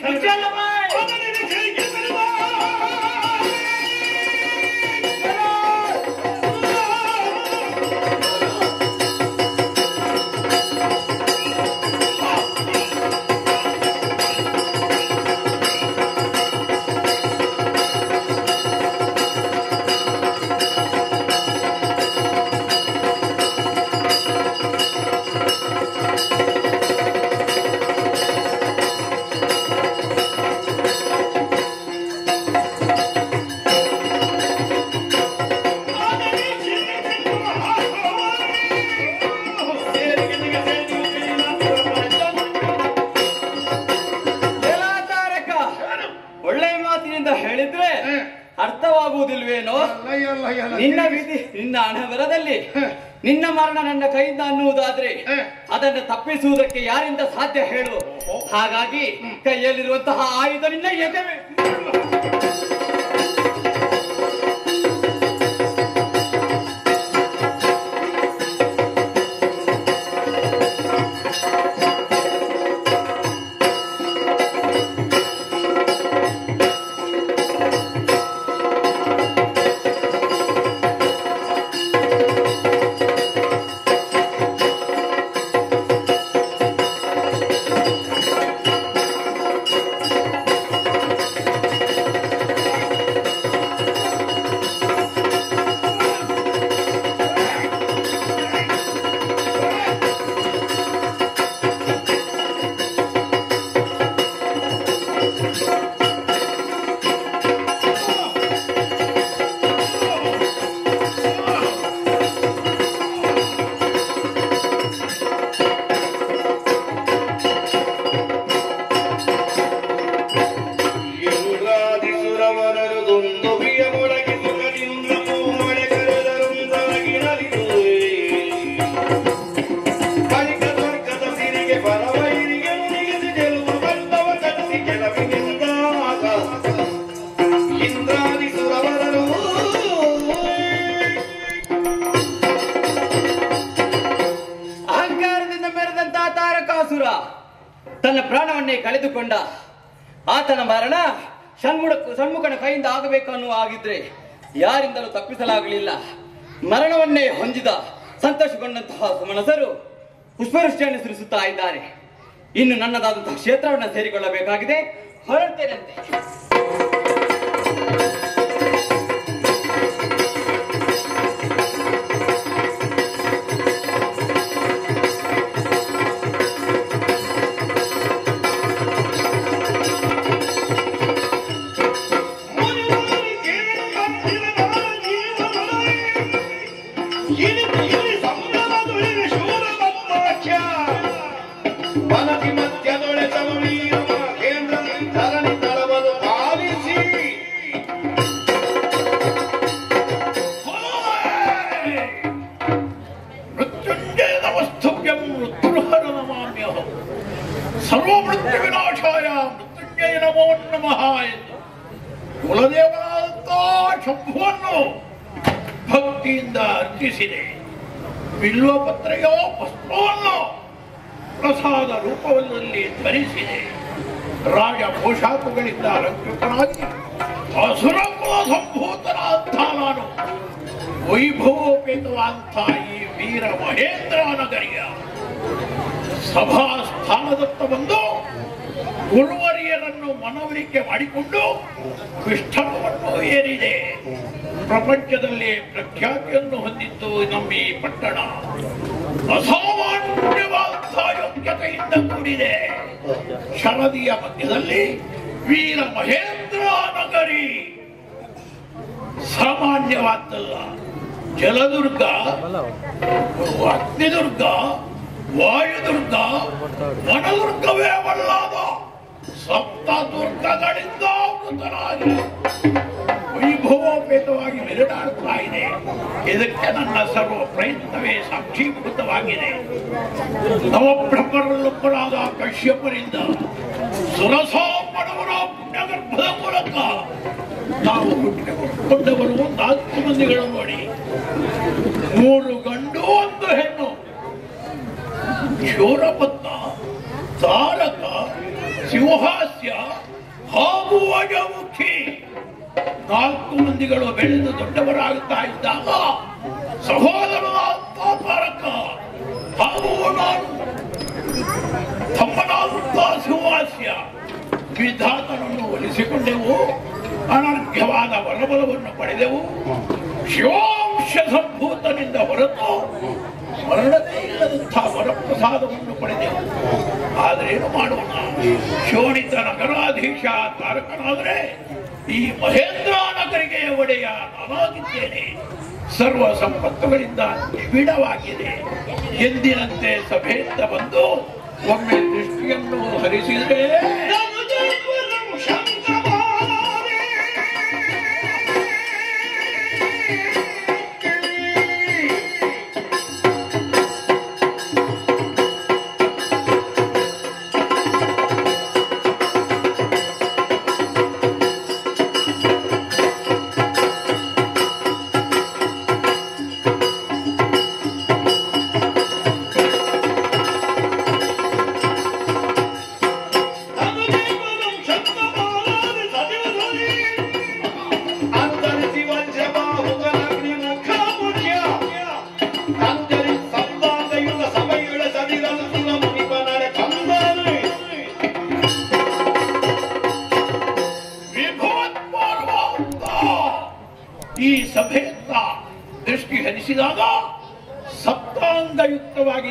ನಿನ್ನ ವಿಧಿ ನಿನ್ನ ಹಣೆಬರದಲ್ಲಿ ನಿನ್ನ ಮರಣ ನನ್ನ ಕೈಯಿಂದ ಅನ್ನುವುದಾದ್ರೆ ಅದನ್ನು ತಪ್ಪಿಸುವುದಕ್ಕೆ ಯಾರಿಂದ ಸಾಧ್ಯ ಹೇಳು? ಹಾಗಾಗಿ ಕೈಯಲ್ಲಿರುವಂತಹ ಆಯುಧ ನಿನ್ನ ಎದೆವೆ. ತನ್ನ ಪ್ರಾಣವನ್ನೇ ಕಳೆದುಕೊಂಡ ಆತನ ಮರಣ ಷಣ್ಮುಖನ ಕೈಯಿಂದ ಆಗಬೇಕು ಅನ್ನುವ ಆಗಿದ್ರೆ ಯಾರಿಂದಲೂ ತಪ್ಪಿಸಲಾಗಲಿಲ್ಲ. ಮರಣವನ್ನೇ ಹೊಂದಿದ ಸಂತೋಷಗೊಂಡಂತಹ ಸುಮನಸರು ಪುಷ್ಪವೃಷ್ಟಿಯನ್ನು ಸುರಿಸುತ್ತಾ ಇದ್ದಾರೆ. ಇನ್ನು ನನ್ನದಾದಂತಹ ಕ್ಷೇತ್ರವನ್ನು ಸೇರಿಕೊಳ್ಳಬೇಕಾಗಿದೆ. ಹೊರಡ್ತೇನಂತೆ. ಸರ್ವಮೃತ್ಯುವಿನಾಶಾಯ ಮೃತ್ಯುಂಜಯ ನಮೋ ನಮಃ ಎಂದು ಕುಲದೇವನಾದಂತಹ ಶಂಭುವನ್ನು ಭಕ್ತಿಯಿಂದ ಅರ್ಚಿಸಿದೆ. ಬಿಲ್ವಪತ್ರೆಯ ಪುಷ್ಪವನ್ನು ಪ್ರಸಾದ ರೂಪದಲ್ಲಿ ಧರಿಸಿದೆ. ರಾಜ ಪೋಷಾಕುಗಳಿಂದ ಅಲಂಕೃತನಾಗಿ ಅಸುರಕುಲ ಸಂಭೂತನಾದಂಥ ನಾನು ವೈಭವೋಪೇತವಾದಂಥ ಈ ವೀರ ಮಹೇಂದ್ರ ನಗರಿಯ ಸಭಾ ಸ್ಥಾನದತ್ತ ಬಂದು ಗುರುವರಿಯರನ್ನು ಮನವರಿಕೆ ಮಾಡಿಕೊಂಡು ವಿಷ್ಠವನ್ನು ಏರಿದೆ. ಪ್ರಪಂಚದಲ್ಲಿ ಪ್ರಖ್ಯಾತಿಯನ್ನು ಹೊಂದಿದ್ದು ನಮ್ಮ ಈ ಪಟ್ಟಣ ಅಸಾಮಾನ್ಯವಾದ ಯೋಗ್ಯತೆಯಿಂದ ಕೂಡಿದೆ. ಶರದಿಯ ಮಧ್ಯದಲ್ಲಿ ವೀರ ಮಹೇಂದ್ರ ನಗರಿ ಸಾಮಾನ್ಯವಾದ್ದಲ್ಲ. ಜಲದುರ್ಗ, ಅಗ್ನಿದುರ್ಗ, ವಾಯುದುರ್ಗ, ವನದುರ್ಗವೇ ಅಲ್ಲದ ಸಪ್ತ ದುರ್ಗಗಳಿಂದ ಆವೃತನಾಗಿ ವೈಭವೋಪೇತವಾಗಿ ಮೆರೆದಾಡುತ್ತಾ ಇದೆ. ಇದಕ್ಕೆ ನನ್ನ ಸರ್ವ ಪ್ರಯತ್ನವೇ ಸಾಕ್ಷೀಭೂತವಾಗಿದೆ. ನವಬ್ರಹ್ಮರಲ್ಲೊಬ್ಬರಾದ ಕಶ್ಯಪರಿಂದ ಸುರಸಾಂಬನವರ ಪುಣ್ಯಗರ್ಭದ ಮೂಲಕ ನಾವು ಹುಟ್ಟಿಕೊಂಡವರು 4 ಮಂದಿಗಳು ನೋಡಿ. 3 ಗಂಡು 1 ಹೆಣ್ಣು. ಶೂರಪದ್ಮ, ತಾರಕ, ಸಿಂಹಾಸ್ಯ ಹಾಗೂ ಅಜಮುಖಿ 4 ಮಂದಿಗಳು ಬೆಳೆದು ದೊಡ್ಡವರಾಗುತ್ತಾ ಇದ್ದಾಗ ಸಹೋದರನಾದ ತಾರಕ ಹಾಗೂ ತಮ್ಮನಾದಂಥ ಸಿಂಹಾಸ್ಯ ವಿಧಾತನನ್ನು ಒಲಿಸಿಕೊಂಡೆವು. ಅನರ್ಘ್ಯವಾದ ವರಬಲವನ್ನು ಪಡೆದೆವು. ಶಿವಾಂಶ ಸಂಭೂತನಿಂದ ಹೊರತು ಮರಣದೇ ಇಲ್ಲದಂಥ ವರಪ್ರಸಾದವನ್ನು ಪಡೆದೆವು. ಆದ್ರೇನು ಮಾಡೋಣ? ಶೋಣಿತ ನಗರಾಧೀಶ ತಾರಕನಾದರೆ ಈ ಮಹೇಂದ್ರ ನಗರಿಗೆ ಒಡೆಯ ನಾನಾಗಿದ್ದೇನೆ. ಸರ್ವ ಸಂಪತ್ತುಗಳಿಂದ ನಿಬಿಡವಾಗಿದೆ. ಎಂದಿನಂತೆ ಸಭೆಯಿಂದ ಬಂದು ಒಮ್ಮೆ ದೃಷ್ಟಿಯನ್ನು ಹರಿಸಿದರೆ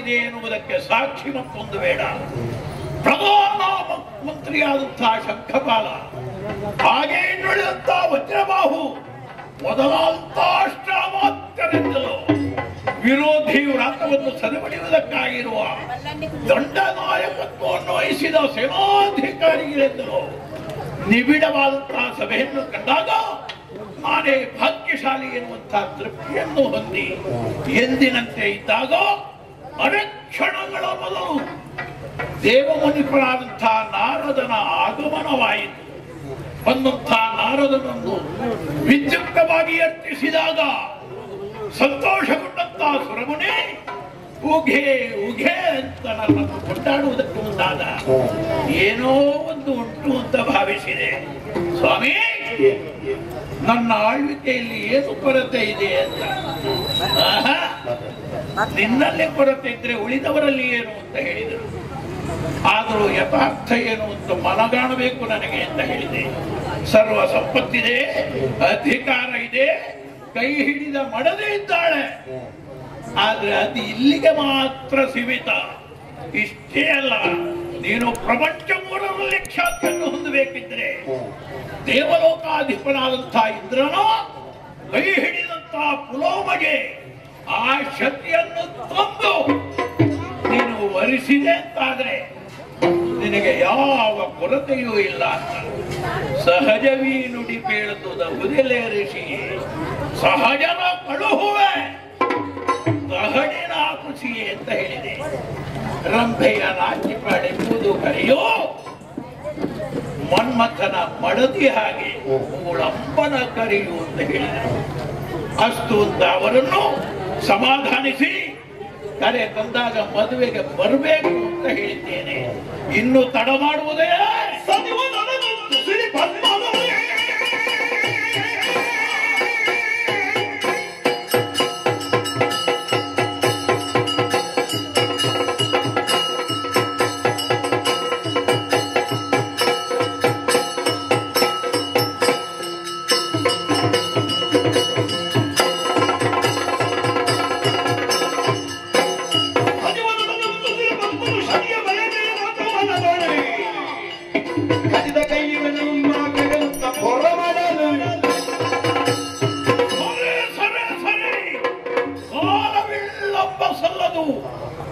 ಆಗಿದೆ ಎನ್ನುವುದಕ್ಕೆ ಸಾಕ್ಷಿ ಮತ್ತೊಂದು ಬೇಡ. ಪ್ರಧಾನ ಮಂತ್ರಿಯಾದಂತಹ ಶಂಖಪಾಲ, ಹಾಗೆ ಇನ್ನುಳಿದಂತಹ ವಜ್ರಬಾಹು ಮೊದಲಾದಂತಹ ಅಷ್ಟಾಮಾತ್ಯರಿಂದಲೂ ವಿರೋಧಿ ವ್ರಾತವನ್ನು ಸರಿಪಡಿಯುವುದಕ್ಕಾಗಿರುವ ದಂಡನಾಯಕತ್ವವನ್ನು ವಹಿಸಿದ ಸೇನಾಧಿಕಾರಿಗಳಿಂದಲೂ ನಿಬಿಡವಾದಂತಹ ಸಭೆಯನ್ನು ಕಂಡಾಗ ನಾನೇ ಭಾಗ್ಯಶಾಲಿ ಎನ್ನುವಂತಹ ತೃಪ್ತಿಯನ್ನು ಹೊಂದಿ ಎಂದಿನಂತೆ ಇದ್ದಾಗ ಅರಕ್ಷಣಗಳ ಮೊದಲು ದೇವಮುನಿಪರಾದಂತಹ ನಾರದನ ಆಗಮನವಾಯಿತು. ಬಂದಂತಹ ನಾರದನನ್ನು ವಿದ್ಯುಕ್ತವಾಗಿ ಅರ್ಪಿಸಿದಾಗ ಸಂತೋಷಗೊಂಡಂತಹ ಸುರಮುನಿ ಉಘೆ ಉಘೆ ಅಂತ ನನ್ನನ್ನು ಕೊಂಡಾಡುವುದಕ್ಕೆ ಮುಂದಾದ. ಏನೋ ಒಂದು ಉಂಟು ಅಂತ ಭಾವಿಸಿದೆ. ಸ್ವಾಮಿ, ನನ್ನ ಆಳ್ವಿಕೆಯಲ್ಲಿ ಏನು ಕೊರತೆ ಇದೆ ಅಂತ. ನಿನ್ನಲ್ಲಿ ಕೊರತೆ ಇದ್ರೆ ಉಳಿದವರಲ್ಲಿ ಏನು ಅಂತ ಹೇಳಿದರು. ಆದರೂ ಯಥಾರ್ಥ ಏನು ಅಂತ ಮನಗಾಣಬೇಕು ನನಗೆ ಅಂತ ಹೇಳಿದೆ. ಸರ್ವ ಸಂಪತ್ತಿದೆ, ಅಧಿಕಾರ ಇದೆ, ಕೈ ಹಿಡಿದ ಮಡದೇ ಇದ್ದಾಳೆ. ಆದ್ರೆ ಅದು ಇಲ್ಲಿಗೆ ಮಾತ್ರ ಸೀಮಿತ. ಇಷ್ಟೇ ಅಲ್ಲ, ನೀನು ಪ್ರಪಂಚ ಮೂರರಲ್ಲಿ ಖ್ಯಾತಿಯನ್ನು ಹೊಂದಬೇಕಿದ್ರೆ ದೇವಲೋಕಾಧಿಪನಾದಂತಹ ಇಂದ್ರನು ಕೈ ಹಿಡಿದಂತಹ ಪುಲೋಮಗೆ ಆ ಶಕ್ತಿಯನ್ನು ತಂದು ನೀನು ವರಿಸಿದೆ ಅಂತಾದ್ರೆ ನಿನಗೆ ಯಾವ ಕೊರತೆಯೂ ಇಲ್ಲ ಅಂತ. ಸಹಜವೀ ನುಡಿ ಬೇಳುತ್ತದ ಉದೆಲೆ ಋಷಿ, ಸಹಜನ ಕಳುಹುವೆ ಸಹಡಿನ ಖುಷಿಯೇ ಅಂತ ಹೇಳಿದೆ. ರಂಭೆಯ ನಾಚಿಪಾಡೆಂಬುದು ಕರೆಯೋ ಮನ್ಮಥನ ಮಡದಿ ಹಾಗೆ ಮೂಳಂಬನ ಕರೆಯು ಅಂತ ಹೇಳಿದರು. ಅಷ್ಟು ಅಂತ ಅವರನ್ನು ಸಮಾಧಾನಿಸಿ ಕರೆ ತಂದಾಗ ಮದುವೆಗೆ ಬರಬೇಕು ಅಂತ ಹೇಳಿದ್ದೇನೆ. ಇನ್ನು ತಡ ಮಾಡುವುದೇ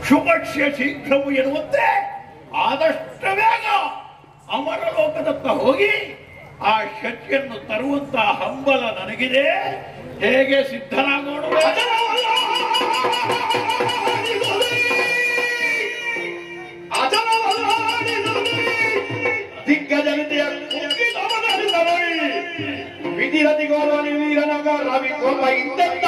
ಶುಭಕ್ಷ್ಯ ಶೀಘ್ರವು ಎನ್ನುವಂತೆ ಆದಷ್ಟು ಬೇಗ ಅಮರಲೋಕದತ್ತ ಹೋಗಿ ಆ ಶಕ್ತಿಯನ್ನು ತರುವಂತಹ ಹಂಬಲ ನನಗಿದೆ. ಹೇಗೆ ಸಿದ್ಧನಾಗೋಣ? ದಿಗ್ಗಜನಿತೆಯ ವಿಧಿರತಿಗೋಲ ವೀರನಗ ರವಿಕೋಪ ಇದ್ದಂತ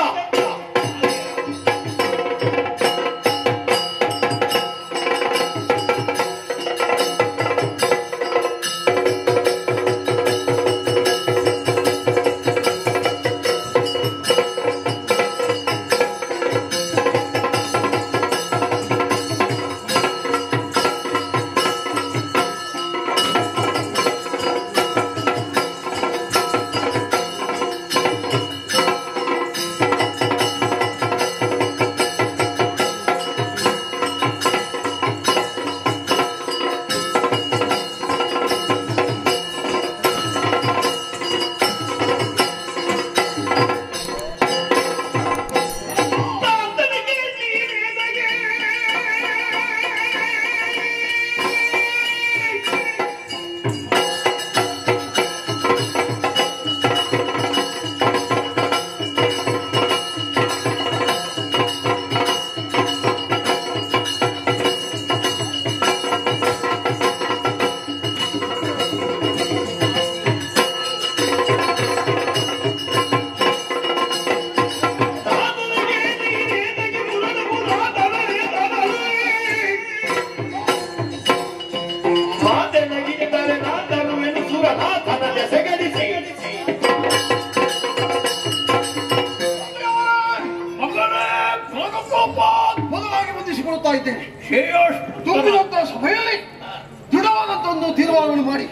ತುಂಬಿದಂತಹ ಸಭೆಯಲ್ಲಿ ದೃಢವಾದಂತಹ ಒಂದು ತೀರ್ಮಾನವನ್ನು ಮಾಡಿ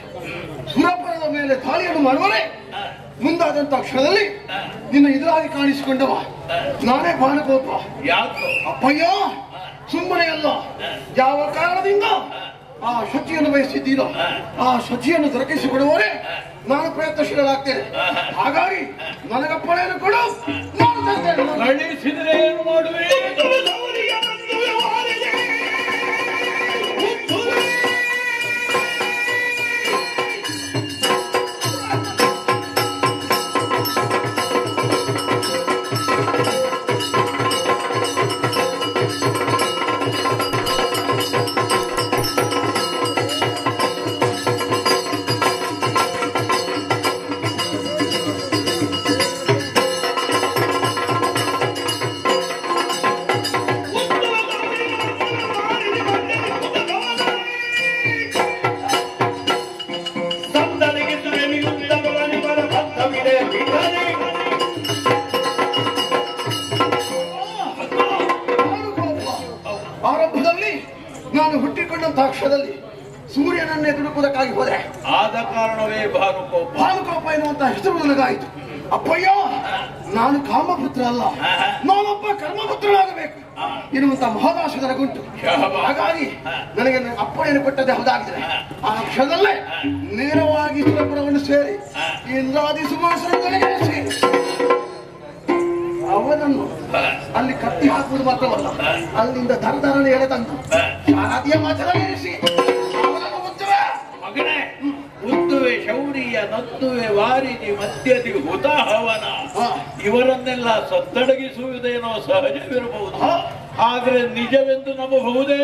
ಸುರಪುರದ ಮೇಲೆ ದಾಳಿಯನ್ನು ಮಾಡುವರೆ ಮುಂದಾದಂತಹ ಕ್ಷಣದಲ್ಲಿ ನಿನ್ನ ಎದುರಾಗಿ ಕಾಣಿಸಿಕೊಂಡವ ನಾನೇ ಬಾಣಗೋಪ. ಯಾಕೆ ಅಪ್ಪಯ್ಯ, ಸುಮ್ಮನೆ ಅಲ್ಲ, ಯಾವ ಕಾರಣದಿಂದ ಆ ಶಚಿಯನ್ನು ಬಯಸಿದ್ದೀನೋ ಆ ಶಚಿಯನ್ನು ದೊರಕಿಸಿಕೊಡುವವರೇ ನಾನು ಪ್ರಯತ್ನಶೀಲರಾಗ್ತೇನೆ. ಹಾಗಾಗಿ ನನಗಪ್ಪಣೆಯನ್ನು ಕೊಡು, ನಾನು ತರ್ತೇನೆ. ಕಳಿಸಿದರೆ ಏನು ಮಾಡುವೆ? ಆರಂಭದಲ್ಲಿ ನಾನು ಹುಟ್ಟಿಕೊಂಡಂತಹ ಕ್ಷಣದಲ್ಲಿ ಸೂರ್ಯನನ್ನೇ ದುಡುಕುವುದಕ್ಕಾಗಿ ಹೋದೆ. ಆದ ಕಾರಣವೇ ಭಾನುಕೋಪ. ಭಾನುಕೋಪ ಎನ್ನುವಂತಹ ಹೆಸರು ನನಗಾಯಿತು. ಅಪ್ಪಯ್ಯ, ನಾನು ಕಾಮಪುತ್ರ ಅಲ್ಲ, ನಾನೊಬ್ಬ ಕರ್ಮಪುತ್ರನಾಗಬೇಕು ಎನ್ನುವಂತ ಮಹದಾಶ ನನಗುಂಟು. ಹಾಗಾಗಿ ನನಗೆ ಅಪ್ಪಣೆಯನ್ನು ಕೊಟ್ಟದ್ದೇ ಹೌದಾಗಿದೆ. ಆ ಕ್ಷಣದಲ್ಲೇ ನೇರವಾಗಿ ಸುರಪುರವನ್ನು ಸೇರಿ ಇಂದ್ರಾದಿ ಸಿಂಹಾಸನಗಳಿಗೆ ಸೇರಿ ಅವನನ್ನು ಅಲ್ಲಿ ಕತ್ತಿ ಹಾಕುವುದು ಮಾತ್ರವಲ್ಲ, ಅಲ್ಲಿಂದ ದರದರನೆ ಎಳೆದಂದು ಶಾರದಿಯ ಮಾತನಾಡಿಸಿ ಅವನನ್ನು ಮಗನೇ, ಉದ್ದುವೆ ಶೌರ್ಯ ನತ್ತುವೆ ವಾರಿದಿ ಮಧ್ಯದಿ ಹುತಾಹವನ ಇವರನ್ನೆಲ್ಲ ಸತ್ತಡಗಿಸುವುದೇನೋ ಸಹಜವಿರಬಹುದು, ಆದ್ರೆ ನಿಜವೆಂದು ನಂಬಬಹುದೇ?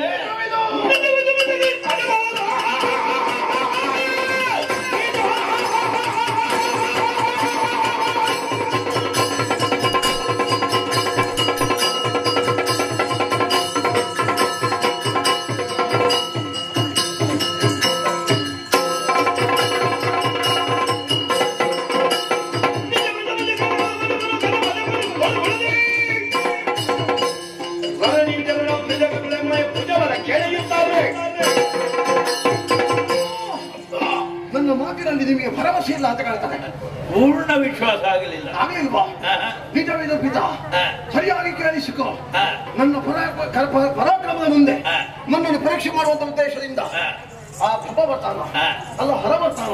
ನನ್ನ ಮಾತಿನಲ್ಲಿ ನಿಮಗೆ ಭರವಸೆ ಇಲ್ಲ ಅಂತ ಕಾಣ್ತಾರೆ. ಪೂರ್ಣ ವಿಶ್ವಾಸ ಆಗಲಿಲ್ಲ. ಆಗಲಿಲ್ವಾ? ನಿಜವಿದ ಪಿತ, ಸರಿಯಾಗಿ ಕೇಳಿಸಿಕೋ. ನನ್ನ ಪರಾಕ್ರಮದ ಮುಂದೆ ನನ್ನನ್ನು ಪರೀಕ್ಷೆ ಮಾಡುವಂತ ಉದ್ದೇಶದಿಂದ ಆ ಭವ ಬರ್ತಾನ ಅಲ್ಲ ಹರ ಬರ್ತಾನ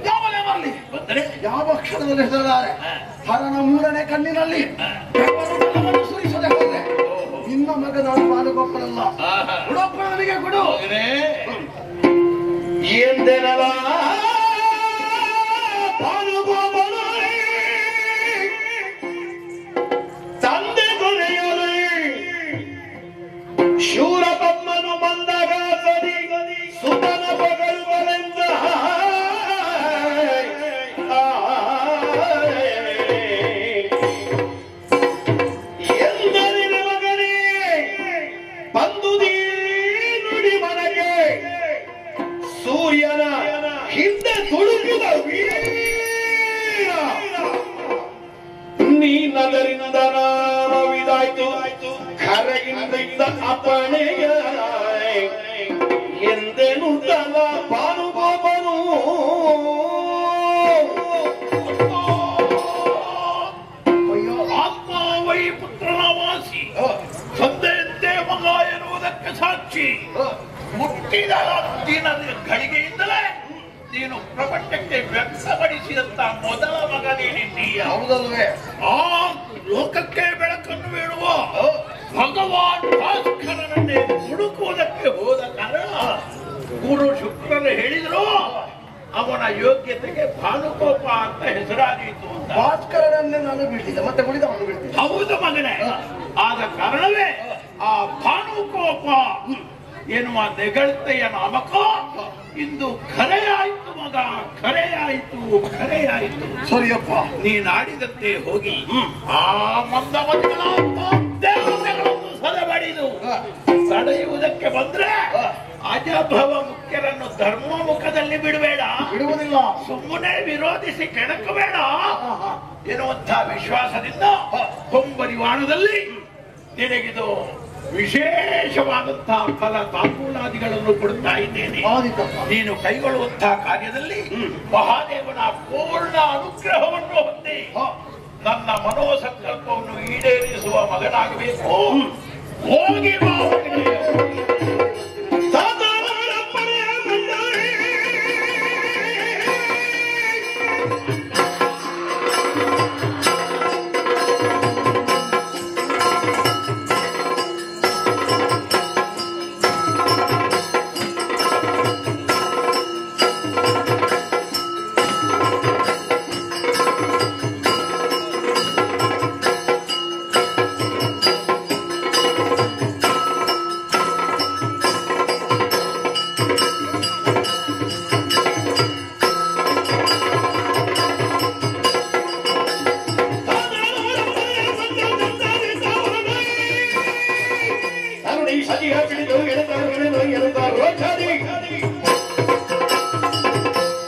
ಯಾವನೇ ಬರಲಿ ಬಂದರೆ ಯಾವ ಕ್ಷಣದಲ್ಲಿ ಹೆಸರಾರೆ ಹರನ ಮೂರನೇ ಕಣ್ಣಿನಲ್ಲಿ ಸುರಿಸದೆ ಹೋದ್ರೆ ನಿನ್ನ ಮಗ ನಾನು ಬಾಲಗೊಪ್ಪನಲ್ಲ, ಕೊಡಪ್ಪ ನನಗೆ ಕೊಡು. ಎಂದೆನಲ ತಂದೆ ಕೊನೆಯಲು ಶೂರ ತಮ್ಮನು ಮಂದಗಾಸದಿ ಸುತನ ಬಗಲುಗಳೆಂದ ಎಂದರಿನ ಮಗನೇ ಬಂದುದೀ ನುಡಿ ಮನೆಗೆ ಸೂರ್ಯನ ಹಿಂದೆ ತುಳುಕಿದ ವೀರ ನೀನದರಿಂದ ನಾವಿದಾಯ್ತು ಕರೆಯಿಂದ ಅಪಣೆಯ ಎಂದೆನು ತಲ ಭಾನುಗೋಪನು ಆತ್ಮಾವೈ ಪುತ್ರನ ವಾಸಿ ತಂದೆಯಂತೆ ಮಗ ಎನ್ನುವುದಕ್ಕೆ ಸಾಕ್ಷಿ. ಮುಟ್ಟಿದ ದಿನದ ಗಳಿಗೆಯಿಂದಲೇ ನೀನು ಪ್ರಪಂಚಕ್ಕೆ ವ್ಯಕ್ತಪಡಿಸಿದಂತ ಮೊದಲ ಮಗ ನೀನಿದ್ದೀಯ. ಹೌದಲ್ವೇ? ಆ ಲೋಕಕ್ಕೆ ಬೆಳಕನ್ನು ಬೀಳುವ ಭಗವಾನ್ ಭಾಸ್ಕರನನ್ನೇ ಹುಡುಕುವುದಕ್ಕೆ ಹೋದ ಕಾರಣ ಗುರು ಶುಕ್ರರು ಹೇಳಿದ್ರು ಅವನ ಯೋಗ್ಯತೆಗೆ ಭಾನುಕೋಪ ಅಂತ ಹೆಸರಾದೀತು ಅಂತ. ಭಾಸ್ಕರನನ್ನೇ ನಾನು ಬಿಡ್ತಿದ್ದೆ, ಮತ್ತೆ ಉಳಿದವನು ಬಿಡ್ತಿದ್ದೆ. ಹೌದು ಮಗನೇ, ಆದ ಕಾರಣವೇ ಆ ಭಾನುಕೋಪ ಎನ್ನುವ ನೆಗಳತೆಯ ನಾಮಕ ಇಂದು ಖರೆಯಾಯಿತು ಮಗ, ಖರೆಯಾಯಿತು, ಖರೆಯಾಯಿತು. ಸರಿಯಪ್ಪ, ನೀನಾಡಿದಂತೆ ಹೋಗಿ ಆ ಮಂದಮತಿಗಳ ದೇವತೆಗಳನ್ನು ಸದಬಡಿದು ತಡೆಯುವುದಕ್ಕೆ ಬಂದ್ರೆ ಅಜಭವ ಮುಖ್ಯರನ್ನು ಧರ್ಮ ಮುಖದಲ್ಲಿ ಬಿಡಬೇಡ, ಬಿಡುವುದಿಲ್ಲ. ಸುಮ್ಮನೆ ವಿರೋಧಿಸಿ ಕೆಣಕಬೇಡ ಎನ್ನುವಂಥ ವಿಶ್ವಾಸದಿಂದ ಹೊಂಬರಿವಾಣದಲ್ಲಿ ನಿನಗಿದು ವಿಶೇಷವಾದಂತಹ ಫಲ ತಾಂಬೂಲಾದಿಗಳನ್ನು ಕೊಡುತ್ತಾ ಇದ್ದೇನೆ. ನೀನು ಕೈಗೊಳ್ಳುವಂತಹ ಕಾರ್ಯದಲ್ಲಿ ಮಹಾದೇವನ ಪೂರ್ಣ ಅನುಗ್ರಹವನ್ನು ಹೊಂದಿ ನನ್ನ ಮನೋಸಂಕಲ್ಪವನ್ನು ಈಡೇರಿಸುವ ಮಗನಾಗಬೇಕು. ಹೋಗಿ ಬಾ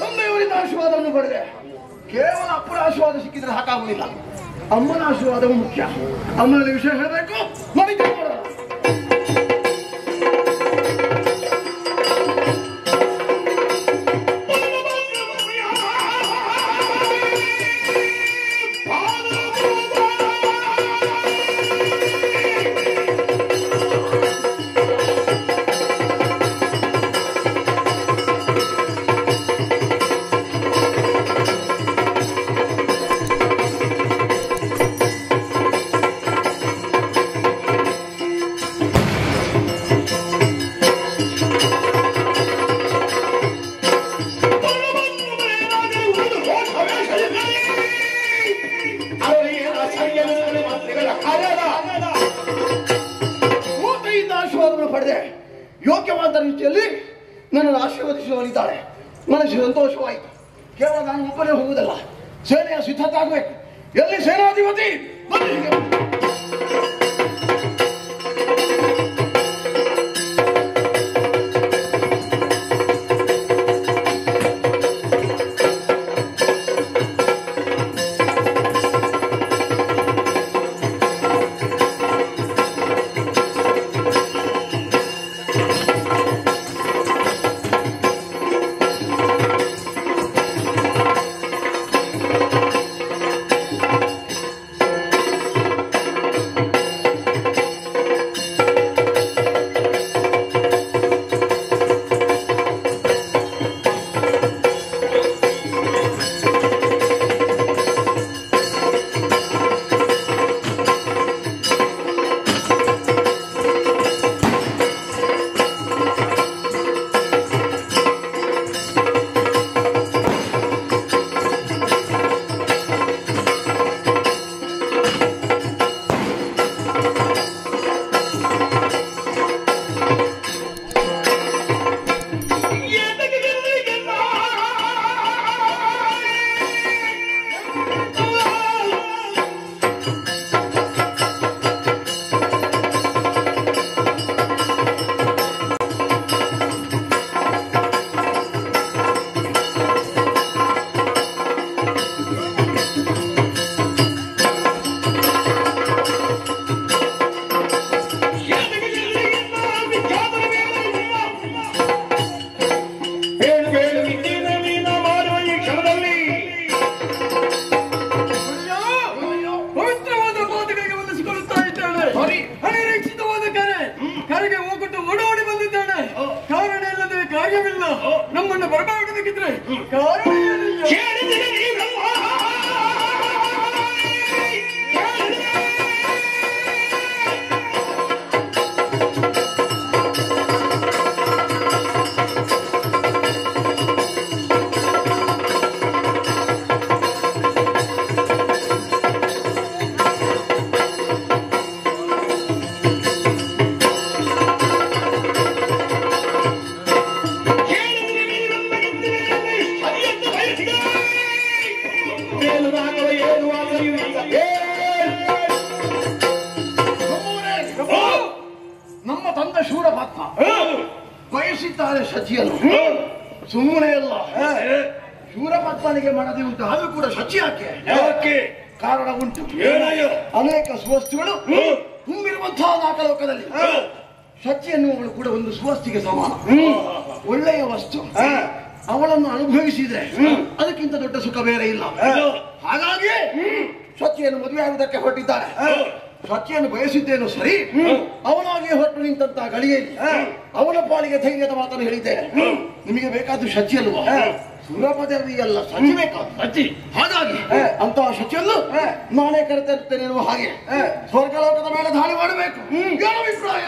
ತಂದೆಯವರಿಂದ ಆಶೀರ್ವಾದವನ್ನು ಪಡೆದೆ. ಕೇವಲ ಅಪ್ಪನ ಆಶೀರ್ವಾದ ಸಿಕ್ಕಿದ್ರೆ ಸಾಕಾಗುವುದಿಲ್ಲ, ಅಮ್ಮನ ಆಶೀರ್ವಾದವು ಮುಖ್ಯ. ಅಮ್ಮನಲ್ಲಿ ವಿಷಯ ಹೇಳಬೇಕು, ನೋಡಿ ತಿಳ್ಕೊಳ್ಳೋಣ. ಆಶೀರ್ವಾದವನ್ನು ಪಡೆದೆ. ಯೋಗ್ಯವಾದ ರೀತಿಯಲ್ಲಿ ನನ್ನನ್ನು ಆಶೀರ್ವದಿಸುವವನಿದ್ದಾಳೆ. ಮನಸ್ಸು ಸಂತೋಷವಾಯಿತು. ಕೇವಲ ನಾನು ಒಬ್ಬನೇ ಹೋಗುವುದಲ್ಲ, ಸೇನೆಯ ಸಿದ್ಧತೆ ಆಗಬೇಕು. ಎಲ್ಲಿ ಸೇನಾಧಿಪತಿ ಬನ್ನಿ. ನಮ್ಮನ್ನು ಬರಬಾರಬೇಕಿದ್ರೆ ಕಾರಣ ನಮ್ಮ ತಂದೆ ಶೂರಪಾತ್ರ ಬಯಸಿದ್ದಾರೆ ಶಚಿಯನ್ನು. ಸುಮ್ಮನೆ ಅಲ್ಲ, ಶೂರಪಾತ್ರನಿಗೆ ಮಾಡದೆ ಉಂಟು, ಅದು ಕೂಡ ಶಚಿ ಯಾಕೆ ಕಾರಣ ಉಂಟು. ಅನೇಕ ಸುವಸ್ತುಗಳು ತುಂಬಿರುವಂತಹ ನಾಗಲೋಕದಲ್ಲಿ ಶಚಿ ಎನ್ನುವಳು ಕೂಡ ಒಂದು ಸುವಸ್ತಿಗೆ ಸಮಾನ. ಒಳ್ಳೆಯ ವಸ್ತು, ಅವಳನ್ನು ಅನುಭವಿಸಿದ್ರೆ ಅದಕ್ಕಿಂತ ದೊಡ್ಡ ಸುಖ ಬೇರೆ ಇಲ್ಲ. ಹಾಗಾಗಿ ಶಚಿಯನ್ನು ಮದುವೆ ಆಗುವುದಕ್ಕೆ ಹೊರಟಿದ್ದಾರೆ. ಸಚಿಯನ್ನು ಬಯಸಿದ್ದೇನು ಸರಿ, ಅವನಾಗಿ ಹೊರಟು ನಿಂತಹ ಗಳಿಗೆಯಲ್ಲಿ ಅವನ ಪಾಲಿಗೆ ಧೈರ್ಯದ ಮಾತನ್ನು ಹೇಳಿದ್ದೇನೆ. ನಿಮಗೆ ಬೇಕಾದ ಶಚಿ ಅಲ್ವಾ? ಸುರಪದೇವಿ ಅಲ್ಲ, ಶಚಿ ಬೇಕಾದ ಶಚಿ. ಹಾಗಾಗಿ ಅಂತಹ ಶಚಿಯನ್ನು ನಾನೇ ಕರೆತರುತ್ತೇನೆ ಎನ್ನುವ ಹಾಗೆ ಸ್ವರ್ಗಲೋಕದ ಮೇಲೆ ದಾಳಿ ಮಾಡಬೇಕು. ಏನು ಅಭಿಪ್ರಾಯ?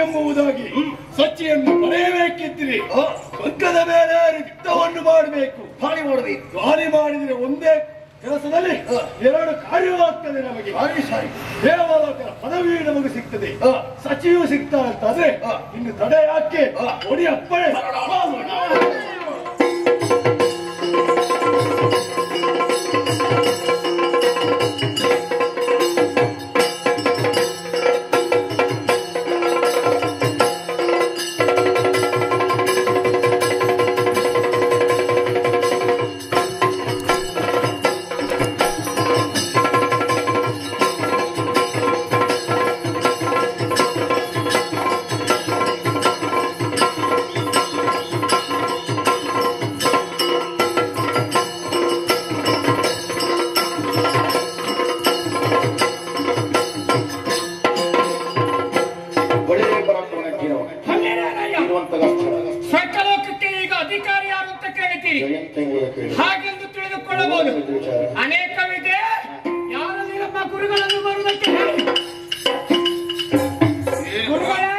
ಎಂಬುದಾಗಿ ಸಚಿಯನ್ನು ಬರೆಯಬೇಕಿದ್ರಿ ಸ್ವರ್ಗದ ಮೇಲೆ ರಿಕ್ತವನ್ನು ಮಾಡಬೇಕು, ಖಾಲಿ ಮಾಡಬೇಕು. ಖಾಲಿ ಮಾಡಿದ್ರೆ ಒಂದೇ ಕೆಲಸದಲ್ಲಿ ಎರಡು ಕಾರ್ಯವಾಗ್ತದೆ ನಮಗೆ. ದೇವಾಲಕರ ಪದವಿ ನಮಗೆ ಸಿಗ್ತದೆ, ಸಚಿವ ಸಿಗ್ತಾ ಅಂತಾದ್ರೆ ಇನ್ನು ತಡೆ ಯಾಕೆ? ಒಡಿ ಅಪ್ಪಣೆ. ಸ್ವರ್ಗಲೋಕಕ್ಕೆ ಈಗ ಅಧಿಕಾರಿ ಯಾರು ಅಂತ ಕೇಳ್ತೀರಿ, ಹಾಗೆಂದು ತಿಳಿದುಕೊಳ್ಳಬಹುದು. ಅನೇಕವಿದೆ, ಯಾರಲ್ಲಿ ನಮ್ಮ ಗುರುಗಳನ್ನು ಬರುವುದಕ್ಕೆ ಹೇಳಿ. ಗುರುಗಳೇ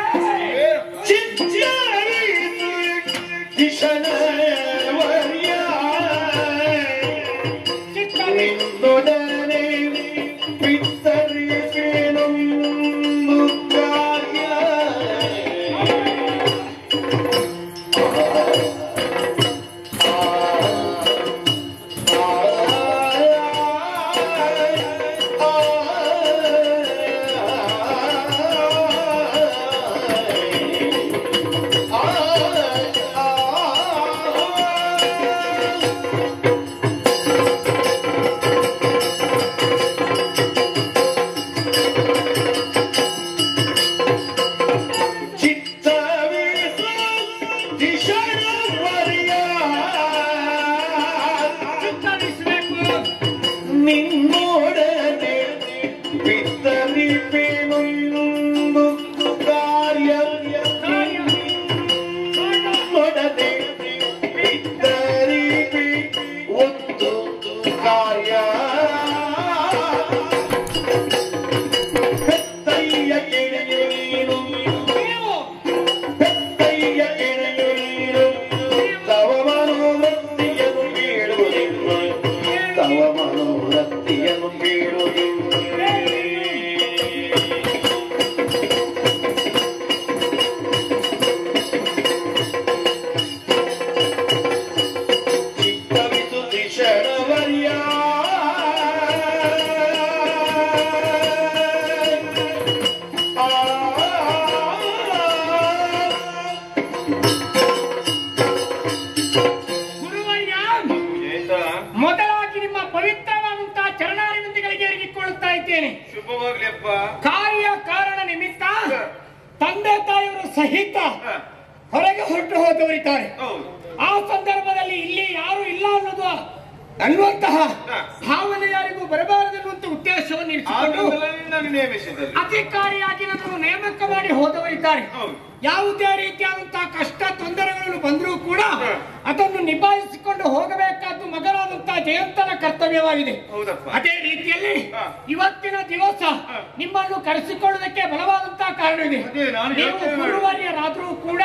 ಮೊದಲಾಗಿ ನಿಮ್ಮ ಪವಿತ್ರವಾದಂತಹ ಚರಣಾರವಿಂದಗಳಿಗೆ ಎರಗಿಕೊಳ್ಳುತ್ತಾ ಇದ್ದೇನೆ. ಶುಭವಾಗ್ಲಿಯಪ್ಪ. ಕಾರ್ಯ ಕಾರಣ ನಿಮಿತ್ತ ತಂದೆ ತಾಯಿಯವರು ಸಹಿತ ಹೊರಗೆ ಹೊರಟು ಹೋದವರಿದ್ದಾರೆ. ಆ ಸಂದರ್ಭದಲ್ಲಿ ಇಲ್ಲಿ ಯಾರು ಇಲ್ಲ ಅನ್ನುವಂತಹ ಭಾವನೆ ಯಾರಿಗೂ ಬರಬಾರದೆನ್ನುವಂತ ಉದ್ದೇಶವನ್ನು ಇರಿಸಿಕೊಂಡು ಅಧಿಕಾರಿಯಾಗಿ ನನ್ನನ್ನು ನೇಮಕ ಮಾಡಿ ಹೋದವರಿದ್ದಾರೆ. ಯಾವುದೇ ರೀತಿಯಾದಂತಹ ಕಷ್ಟ ತೊಂದರೆಗಳು ಬಂದರೂ ಕೂಡ ಅದನ್ನು ನಿಭಾಯಿಸಿಕೊಂಡು ಹೋಗಬೇಕಾದ್ದು ಮಗನಾದಂತಹ ಜಯಂತನ ಕರ್ತವ್ಯವಾಗಿದೆ. ಅದೇ ರೀತಿಯಲ್ಲಿ ಇವತ್ತಿನ ದಿವಸ ನಿಮ್ಮನ್ನು ಕರೆಸಿಕೊಳ್ಳುವುದಕ್ಕೆ ಬಲವಾದಂತಹ ಕಾರಣವಿದೆ. ನೀವು ಗುರುವರ್ಯರಾದ್ರೂ ಕೂಡ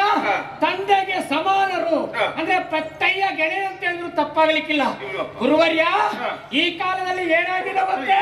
ತಂದೆಗೆ ಸಮಾನರು, ಅಂದ್ರೆ ಪ್ರತ್ಯಯ ಗೆಳೆ ಅಂತ ಹೇಳಿದ್ರು ತಪ್ಪಾಗಲಿಕ್ಕಿಲ್ಲ. ಗುರುವರ್ಯ ಈ ಕಾಲದಲ್ಲಿ ಏನಾಗಿದೆ ಮತ್ತೆ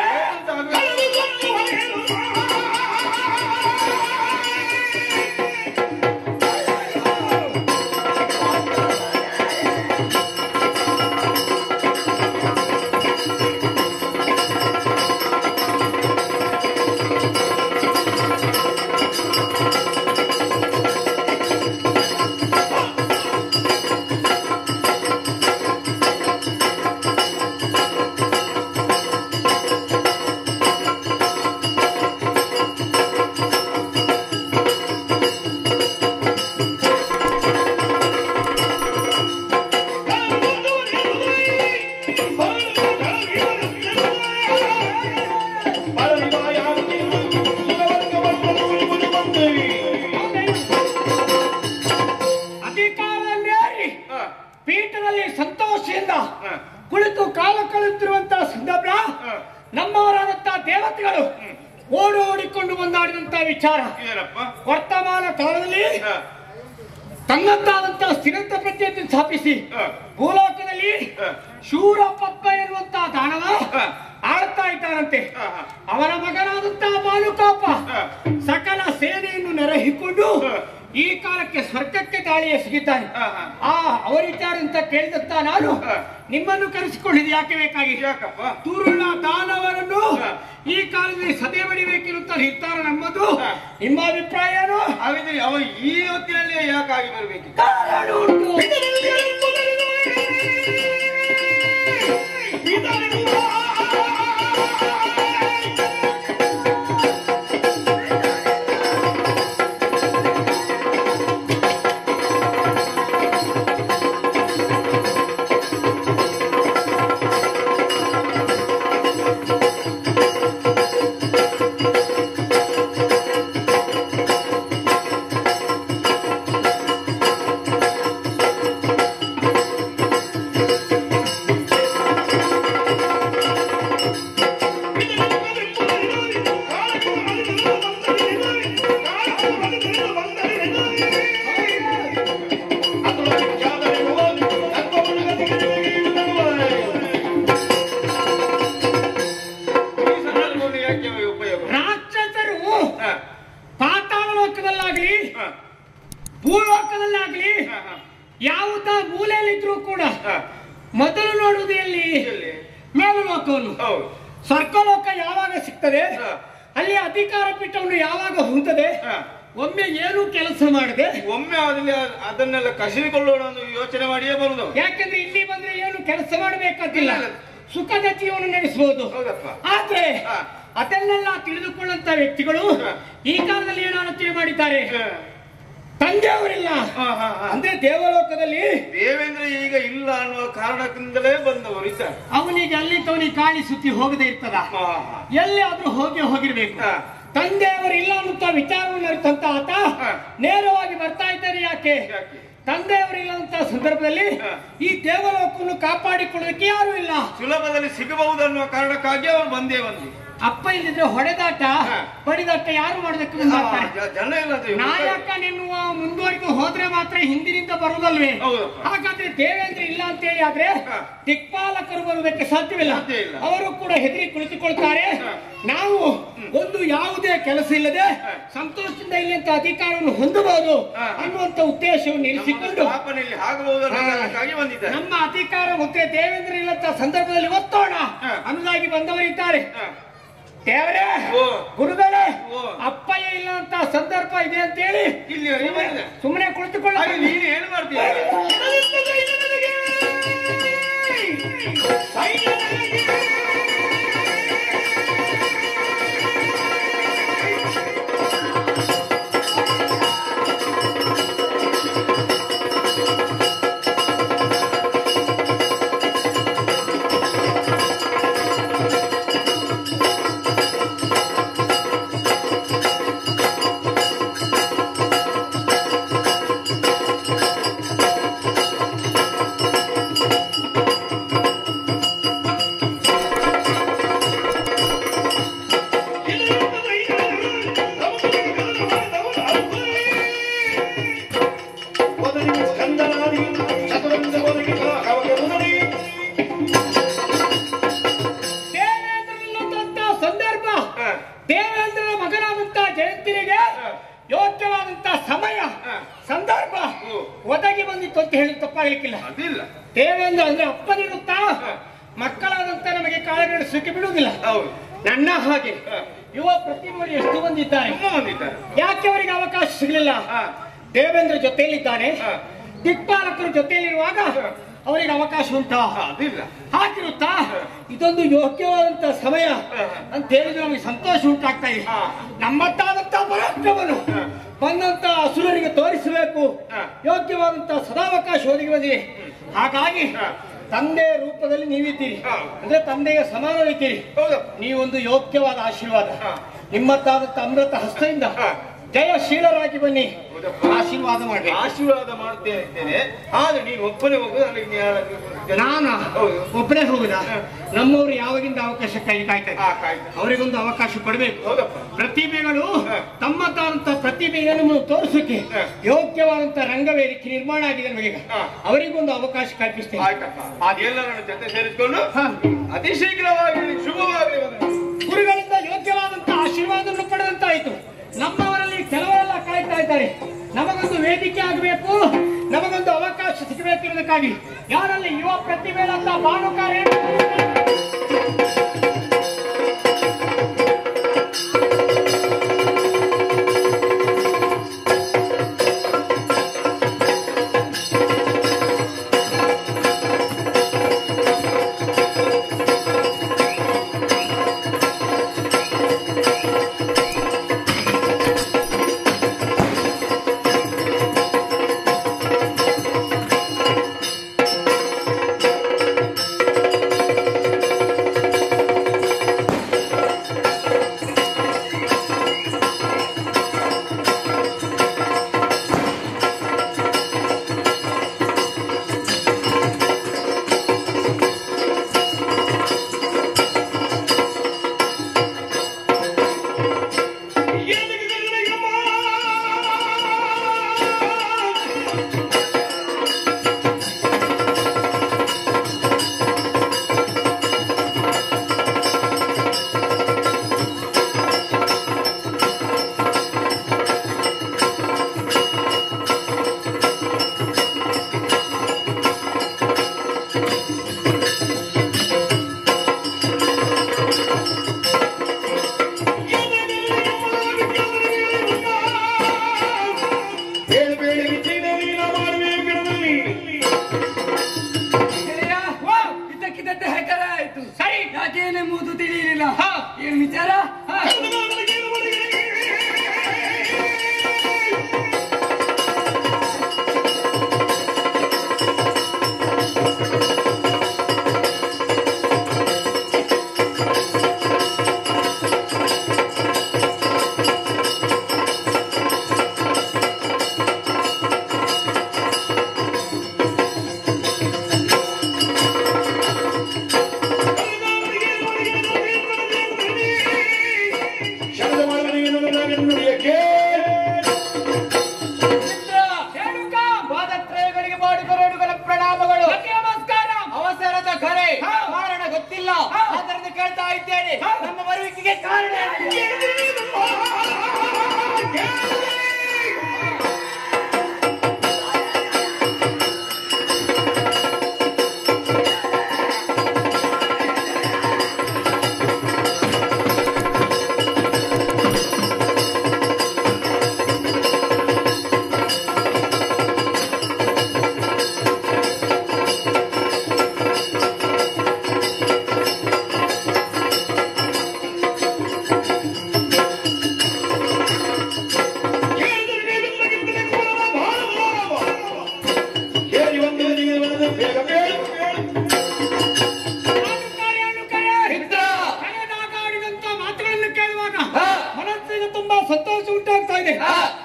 ಖುಷಿಯಿಂದ ಕುಳಿತು ಕಾಲ ಕಳೆಯುತ್ತಿರುವಂತಹ ಸಂದರ್ಭ ನಮ್ಮವರಾದಂತಹ ದೇವತೆಗಳು ಓಡಿಕೊಂಡು ಬಂದಾಡಿದಂತಹ ವಿಚಾರ ವರ್ತಮಾನ ಕಾಲದಲ್ಲಿ ತನ್ನಂತಾದಂತಹ ಸ್ಥಿರಂತ ಪ್ರಜ್ಞೆಯನ್ನು ಸ್ಥಾಪಿಸಿ ಭೂಲೋಕದಲ್ಲಿ ಶೂರ ಪದ್ಮ ಎನ್ನುವಂತಹ ದಾನವ ಆಳ್ತಾ ಇದ್ದಾರಂತೆ. ಅವರ ಮಗನಾದಂತಹ ಬಾಲುಕಾಪ ಸಕಲ ಸೇನೆಯನ್ನು ನೆರೆಹಿಕೊಂಡು ಈ ಕಾಲಕ್ಕೆ ಸ್ವರ್ಗಕ್ಕೆ ದಾಳಿ ಎಸಗಿದ್ದಾನೆ. ಅವರಿದ್ದಾರೆ ಅಂತ ಕೇಳಿದಂತ ನಾನು ನಿಮ್ಮನ್ನು ಕರೆಸಿಕೊಂಡಿದ್ದು ಯಾಕೆ ಬೇಕಾಗಿದೆ? ತೂರುಳ್ಳ ದಾನವರನ್ನು ಈ ಕಾಲದಲ್ಲಿ ಸದೆ ಬಡಿಬೇಕಿರುತ್ತ ನಿರ್ಧಾರ ನಮ್ಮದು. ನಿಮ್ಮ ಅಭಿಪ್ರಾಯ ಏನು? ಅವ ಈ ಹೊತ್ತಿನಲ್ಲಿ ಯಾಕಾಗಿ ಬರಬೇಕು? ಕಾರಣ ಉಂಟು. ಭೂಲೋಕದಲ್ಲಾಗ್ಲಿ ಯಾವುದ ಮೂಲೆಯಲ್ಲಿದ್ರೂ ಕೂಡ ಮೊದಲು ನೋಡುವುದು ಎಲ್ಲಿ? ಮೇಲು ಲೋಕವನ್ನು. ಸ್ವರ್ಗಲೋಕ ಯಾವಾಗ ಸಿಗ್ತದೆ, ಅಲ್ಲಿ ಅಧಿಕಾರ ಪೀಠವನ್ನು ಯಾವಾಗ ಹೊಂದದೆ, ಒಮ್ಮೆ ಏನು ಕೆಲಸ ಮಾಡದೆ ಒಮ್ಮೆ ಅದನ್ನೆಲ್ಲ ಕಸಿದುಕೊಳ್ಳೋಣ ಅಂತ ಯೋಚನೆ ಮಾಡಿಯೇ ಬರುದು. ಯಾಕಂದ್ರೆ ಇಲ್ಲಿ ಬಂದ್ರೆ ಏನು ಕೆಲಸ ಮಾಡಬೇಕಾಗಿಲ್ಲ, ಸುಖದ ಜೀವನ ನಡೆಸಬಹುದು. ಆದ್ರೆ ಅದನ್ನೆಲ್ಲ ತಿಳಿದುಕೊಳ್ಳುವಂತ ವ್ಯಕ್ತಿಗಳು ಈ ಕಾಲದಲ್ಲಿ ಏನು ಆಲೋಚನೆ ಮಾಡಿದ್ದಾರೆ? ತಂದೆಯವರಿಲ್ಲ ಅಂದ್ರೆ ದೇವಲೋಕದಲ್ಲಿ ದೇವೇಂದ್ರ ಈಗ ಇಲ್ಲ ಅನ್ನುವ ಕಾರಣದಿಂದಲೇ ಬಂದವರು ಇದ್ದಾರೆ. ಅವನಿಗೆ ಅಲ್ಲಿ ತವನಿಗೆ ಗಾಳಿ ಸುತ್ತಿ ಹೋಗದೆ ಇರ್ತದ, ಎಲ್ಲಿ ಆದ್ರೂ ಹೋಗಿರ್ಬೇಕು. ತಂದೆಯವರು ಇಲ್ಲ ಅನ್ನುತ್ತ ವಿಚಾರವನ್ನು ಅರಿತಂತ ಆತ ನೇರವಾಗಿ ಬರ್ತಾ ಇದ್ದಾರೆ. ಯಾಕೆ? ತಂದೆಯವರಿಲ್ಲ ಅಂತ ಸಂದರ್ಭದಲ್ಲಿ ಈ ದೇವಲೋಕವನ್ನು ಕಾಪಾಡಿಕೊಳ್ಳೋದಕ್ಕೆ ಯಾರು ಇಲ್ಲ, ಸುಲಭದಲ್ಲಿ ಸಿಗಬಹುದು ಅನ್ನುವ ಕಾರಣಕ್ಕಾಗಿ ಅವರು ಬಂದೇ ಬಂದಿ. ಅಪ್ಪ ಇಲ್ಲಿದ್ರೆ ಹೊಡೆದಾಟ ಬಡಿದಾಟ ಯಾರು ಮಾಡೋದಕ್ಕೆ ಮುಂದಾಗ್ತಾರೆ? ಜನ ಇಲ್ಲ. ನಾಯಕ ನೆನ್ನುವ ಮುಂದುವರೆದು ಹೋದ್ರೆ ಮಾತ್ರ ಹಿಂದಿನಿಂದ ಬರುವುದಲ್ವೇ? ಹಾಗಾದ್ರೆ ದೇವೇಂದ್ರ ಇಲ್ಲ ಅಂತ ಹೇಳಿ ಆದ್ರೆ ದಿಕ್ಪಾಲಕರು ಬರುವುದಕ್ಕೆ ಸಾಧ್ಯವಿಲ್ಲ. ಅವರು ಕೂಡ ಹೆದರಿ ಕುಳಿತುಕೊಳ್ತಾರೆ. ನಾವು ಒಂದು ಯಾವುದೇ ಕೆಲಸ ಇಲ್ಲದೆ ಸಂತೋಷದಿಂದ ಇಲ್ಲಿ ಅಂತ ಅಧಿಕಾರವನ್ನು ಹೊಂದಬಹುದು ಅನ್ನುವಂತ ಉದ್ದೇಶವನ್ನು ಇರಿಸಿಕೊಂಡು ನಮ್ಮ ಅಧಿಕಾರ ಮುದ್ರೆ ದೇವೇಂದ್ರ ಇಲ್ಲಂತ ಸಂದರ್ಭದಲ್ಲಿ ಒತ್ತೋಣ ಅನ್ನೋದಾಗಿ ಬಂದವರಿದ್ದಾರೆ. ದೇವರೇ, ಗುರುಗಳೇ, ಅಪ್ಪಯ್ಯ ಇಲ್ಲ ಅಂತ ಸಂದರ್ಭ ಇದೆ ಅಂತ ಹೇಳಿ ಸುಮ್ಮನೆ ಕುಳಿತುಕೊಳ್ಳ. ನೀನು ಏನು ಮಾಡ್ತೀಯ? ದೇವೇಂದ್ರನ ಮಗನಾದಂತಹ ಜಯಂತಿನಿಗೆ ಯೋಗ್ಯವಾದಂತಹ ಸಮಯ ಸಂದರ್ಭ ಒದಗಿ ಬಂದಿತ್ತು ಅಂತ ಹೇಳಿ ತಪ್ಪಾಗಲಿಕ್ಕಿಲ್ಲ. ದೇವೇಂದ್ರ ಅಂದ್ರೆ ಅಪ್ಪನಿರುತ್ತಾ ಮಕ್ಕಳಾದಂತ ನಮಗೆ ಕಾಳಗ ನಡೆಸಲಿಕ್ಕೆ ಬಿಡುವುದಿಲ್ಲ. ನನ್ನ ಹಾಗೆ ಯುವ ಪ್ರತಿಭೆಗಳು ಎಷ್ಟು ಬಂದಿದ್ದಾರೆ, ಯಾಕೆ ಅವರಿಗೆ ಅವಕಾಶ ಸಿಗಲಿಲ್ಲ? ದೇವೇಂದ್ರ ಜೊತೆಯಲ್ಲಿದ್ದಾನೆ, ದಿಕ್ಪಾಲಕರು ಜೊತೆಯಲ್ಲಿರುವಾಗ ಅವರಿಗೆ ಅವಕಾಶ ಉಂಟಾ? ಹಾಕಿರುತ್ತಾ? ಇದೊಂದು ಯೋಗ್ಯವಾದಂತ ಸಮಯ ಅಂತ ಹೇಳಿದ್ರೆ ನಮಗೆ ಸಂತೋಷ ಉಂಟಾಗ್ತಾ ಇದೆ. ನಮ್ಮತ್ತಾದಂತ ಪರಾಕ್ರಮನು ಬಂದಂತ ಅಸುರರಿಗೆ ತೋರಿಸಬೇಕು, ಯೋಗ್ಯವಾದಂತ ಸದಾವಕಾಶ ಒದಗಿ ಬಂದಿದೆ. ಹಾಗಾಗಿ ತಂದೆ ರೂಪದಲ್ಲಿ ನೀವಿದ್ದೀರಿ ಅಂದ್ರೆ ತಂದೆಗೆ ಸಮಾನವಿದ್ದೀರಿ. ನೀವೊಂದು ಯೋಗ್ಯವಾದ ಆಶೀರ್ವಾದ ನಿಮ್ಮತ್ತಾದಂತ ಅಮೃತ ಹಸ್ತದಿಂದ ಜಯಶೀಲರಾಗಿ ಬನ್ನಿ, ಆಶೀರ್ವಾದ ಮಾಡಿ. ಆಶೀರ್ವಾದ ಮಾಡ್ತೇನೆ. ಆದ್ರೆ ನೀನು ಒಬ್ಬನೇ ಹೋಗುದು ನನಗೆ ನಾನು ಒಬ್ಬನೇ ಹೋಗುದಾ? ನಮ್ಮವರು ಯಾವಾಗಿಂದ ಅವಕಾಶಕ್ಕಾಗಿ ಕಾಯ್ತಾರೆ. ಅವರಿಗೊಂದು ಅವಕಾಶ ಕೊಡಬೇಕು. ಪ್ರತಿಭೆಗಳು ತಮ್ಮದಾದಂತ ಪ್ರತಿಭೆಯನ್ನು ತೋರಿಸಕ್ಕೆ ಯೋಗ್ಯವಾದಂತ ರಂಗವೇದಿಕೆ ನಿರ್ಮಾಣ ಆಗಿದೆ ನಮಗೆ. ಅವರಿಗೊಂದು ಅವಕಾಶ ಕಲ್ಪಿಸ್ತೇನೆ. ಅದೆಲ್ಲರನ್ನು ಜೊತೆ ಸೇರಿಸಿಕೊಂಡು ಅತಿ ಶೀಘ್ರವಾಗಿ ಶುಭವಾಗಲಿ. ಗುರುಗಳಿಂದ ಯೋಗ್ಯವಾದಂತ ಆಶೀರ್ವಾದವನ್ನು ಪಡೆದಂತಾಯ್ತು. ನಮ್ಮವರಲ್ಲಿ ಕೆಲವರೆಲ್ಲ ಕಾಯ್ತಾ ಇದ್ದಾರೆ. ನಮಗೊಂದು ವೇದಿಕೆ ಆಗಬೇಕು, ನಮಗೊಂದು ಅವಕಾಶ ಸಿಗಬೇಕಿರೋದಕ್ಕಾಗಿ ಯಾರಲ್ಲಿ ಯುವ ಪ್ರತಿಭೆಗಳಂತ ಭಾನುಕಾರ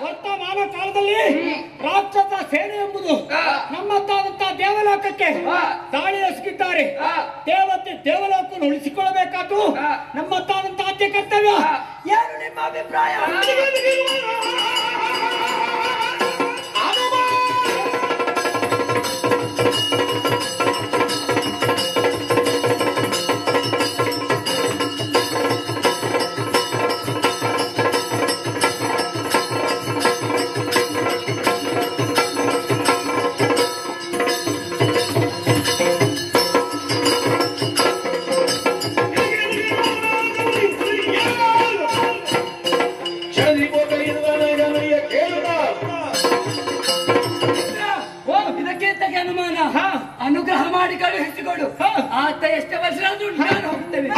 ವರ್ತಮಾನ ಕಾಲದಲ್ಲಿ ರಾಕ್ಷಸ ಸೇನೆ ಎಂಬುದು ನಮ್ಮತ್ತಾದಂತಹ ದೇವಲೋಕಕ್ಕೆ ದಾಳಿ ಎಸಗಿದ್ದಾರೆ. ದೇವಲೋಕವನ್ನು ಉಳಿಸಿಕೊಳ್ಳಬೇಕಾದ್ದು ನಮ್ಮತ್ತಾದಂತಹ ಆದ್ಯ ಕರ್ತವ್ಯ. ಏನು ನಿಮ್ಮ ಅಭಿಪ್ರಾಯ? ಅನುಗ್ರಹ ಮಾಡಿ ಕಳುಹಿಸಿಕೊಡು. ಆತ ಎಷ್ಟು ವರ್ಷ ನಾನು ಹೋಗ್ತೇನೆ.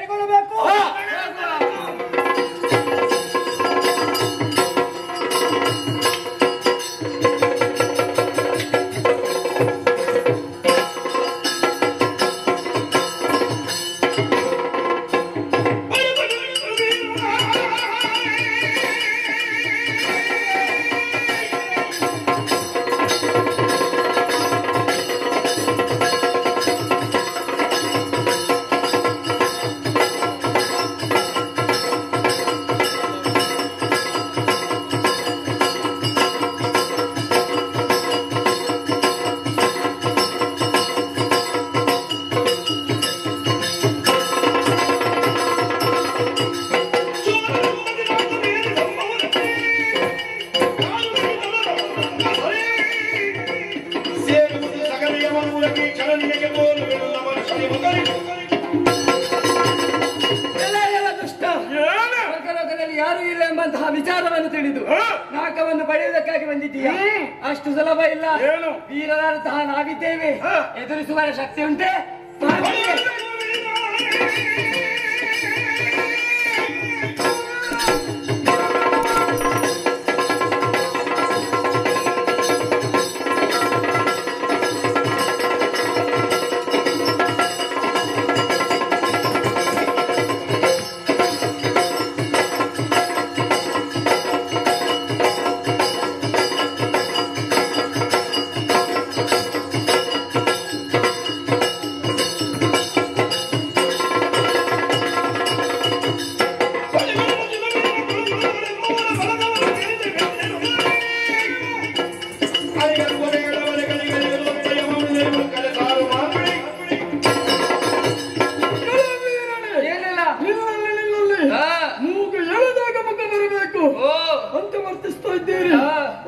ಕೈಗೊಳ್ಳಬೇಕು. ಯಾರು ಇಲ್ಲ ಎಂಬಂತಹ ವಿಚಾರವನ್ನು ತಿಳಿದು ನಾಕವನ್ನು ಪಡೆಯುವುದಕ್ಕಾಗಿ ಬಂದಿದ್ದೀಯಾ? ಅಷ್ಟು ಸುಲಭ ಇಲ್ಲ. ವೀರರಾದಂತಹ ನಾವಿದ್ದೇವೆ, ಎದುರಿಸುವ ಶಕ್ತಿ ಉಂಟೆ?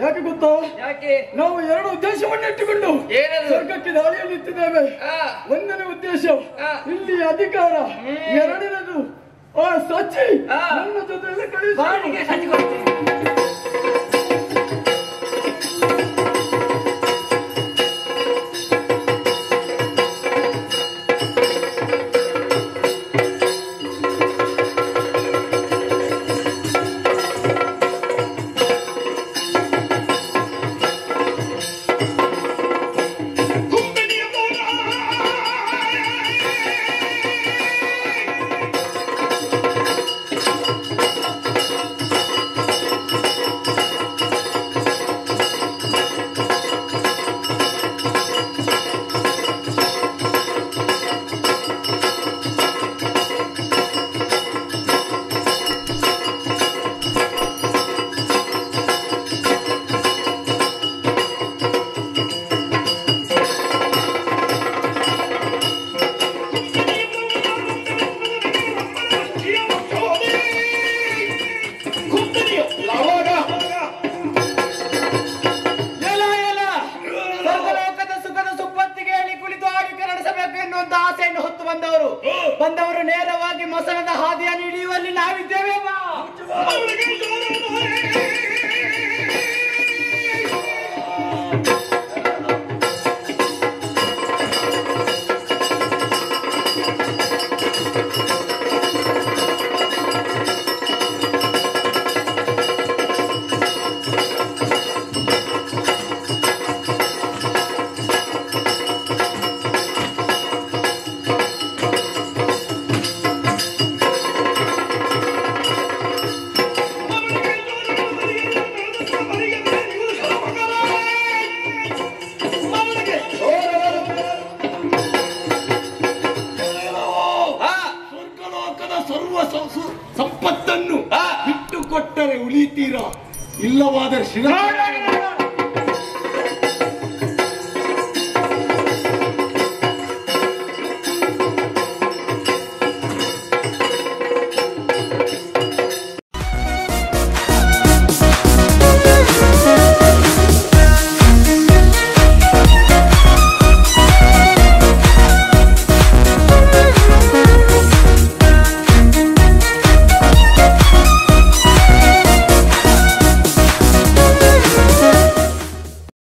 ಯಾಕೆ ಗೊತ್ತಾ? ಯಾಕೆ ನಾವು ಎರಡು ಉದ್ದೇಶವನ್ನು ಇಟ್ಟುಕೊಂಡು ಸ್ವರ್ಗಕ್ಕೆ ದಾಳಿಯಲ್ಲಿ ನಿಂತಿದ್ದೇವೆ. ಒಂದನೇ ಉದ್ದೇಶ ಇಲ್ಲಿ ಅಧಿಕಾರ, ಎರಡನೇದು ಆ ಸಚ್ಚಿ ನನ್ನ ಜೊತೆಯಲ್ಲಿ ಕಳಿಸಿ. ಬಂದವರು ನೇರವಾಗಿ ಮೊಸರದ ಹಾದಿಯನ್ನು ಹಿಡಿಯುವಲ್ಲಿ ನಾವಿದ್ದೇವೆ. ಸಂಪತ್ತನ್ನು ಬಿಟ್ಟು ಕೊಟ್ಟರೆ ಉಳಿತೀರಾ, ಇಲ್ಲವಾದರೆ ಶಿರ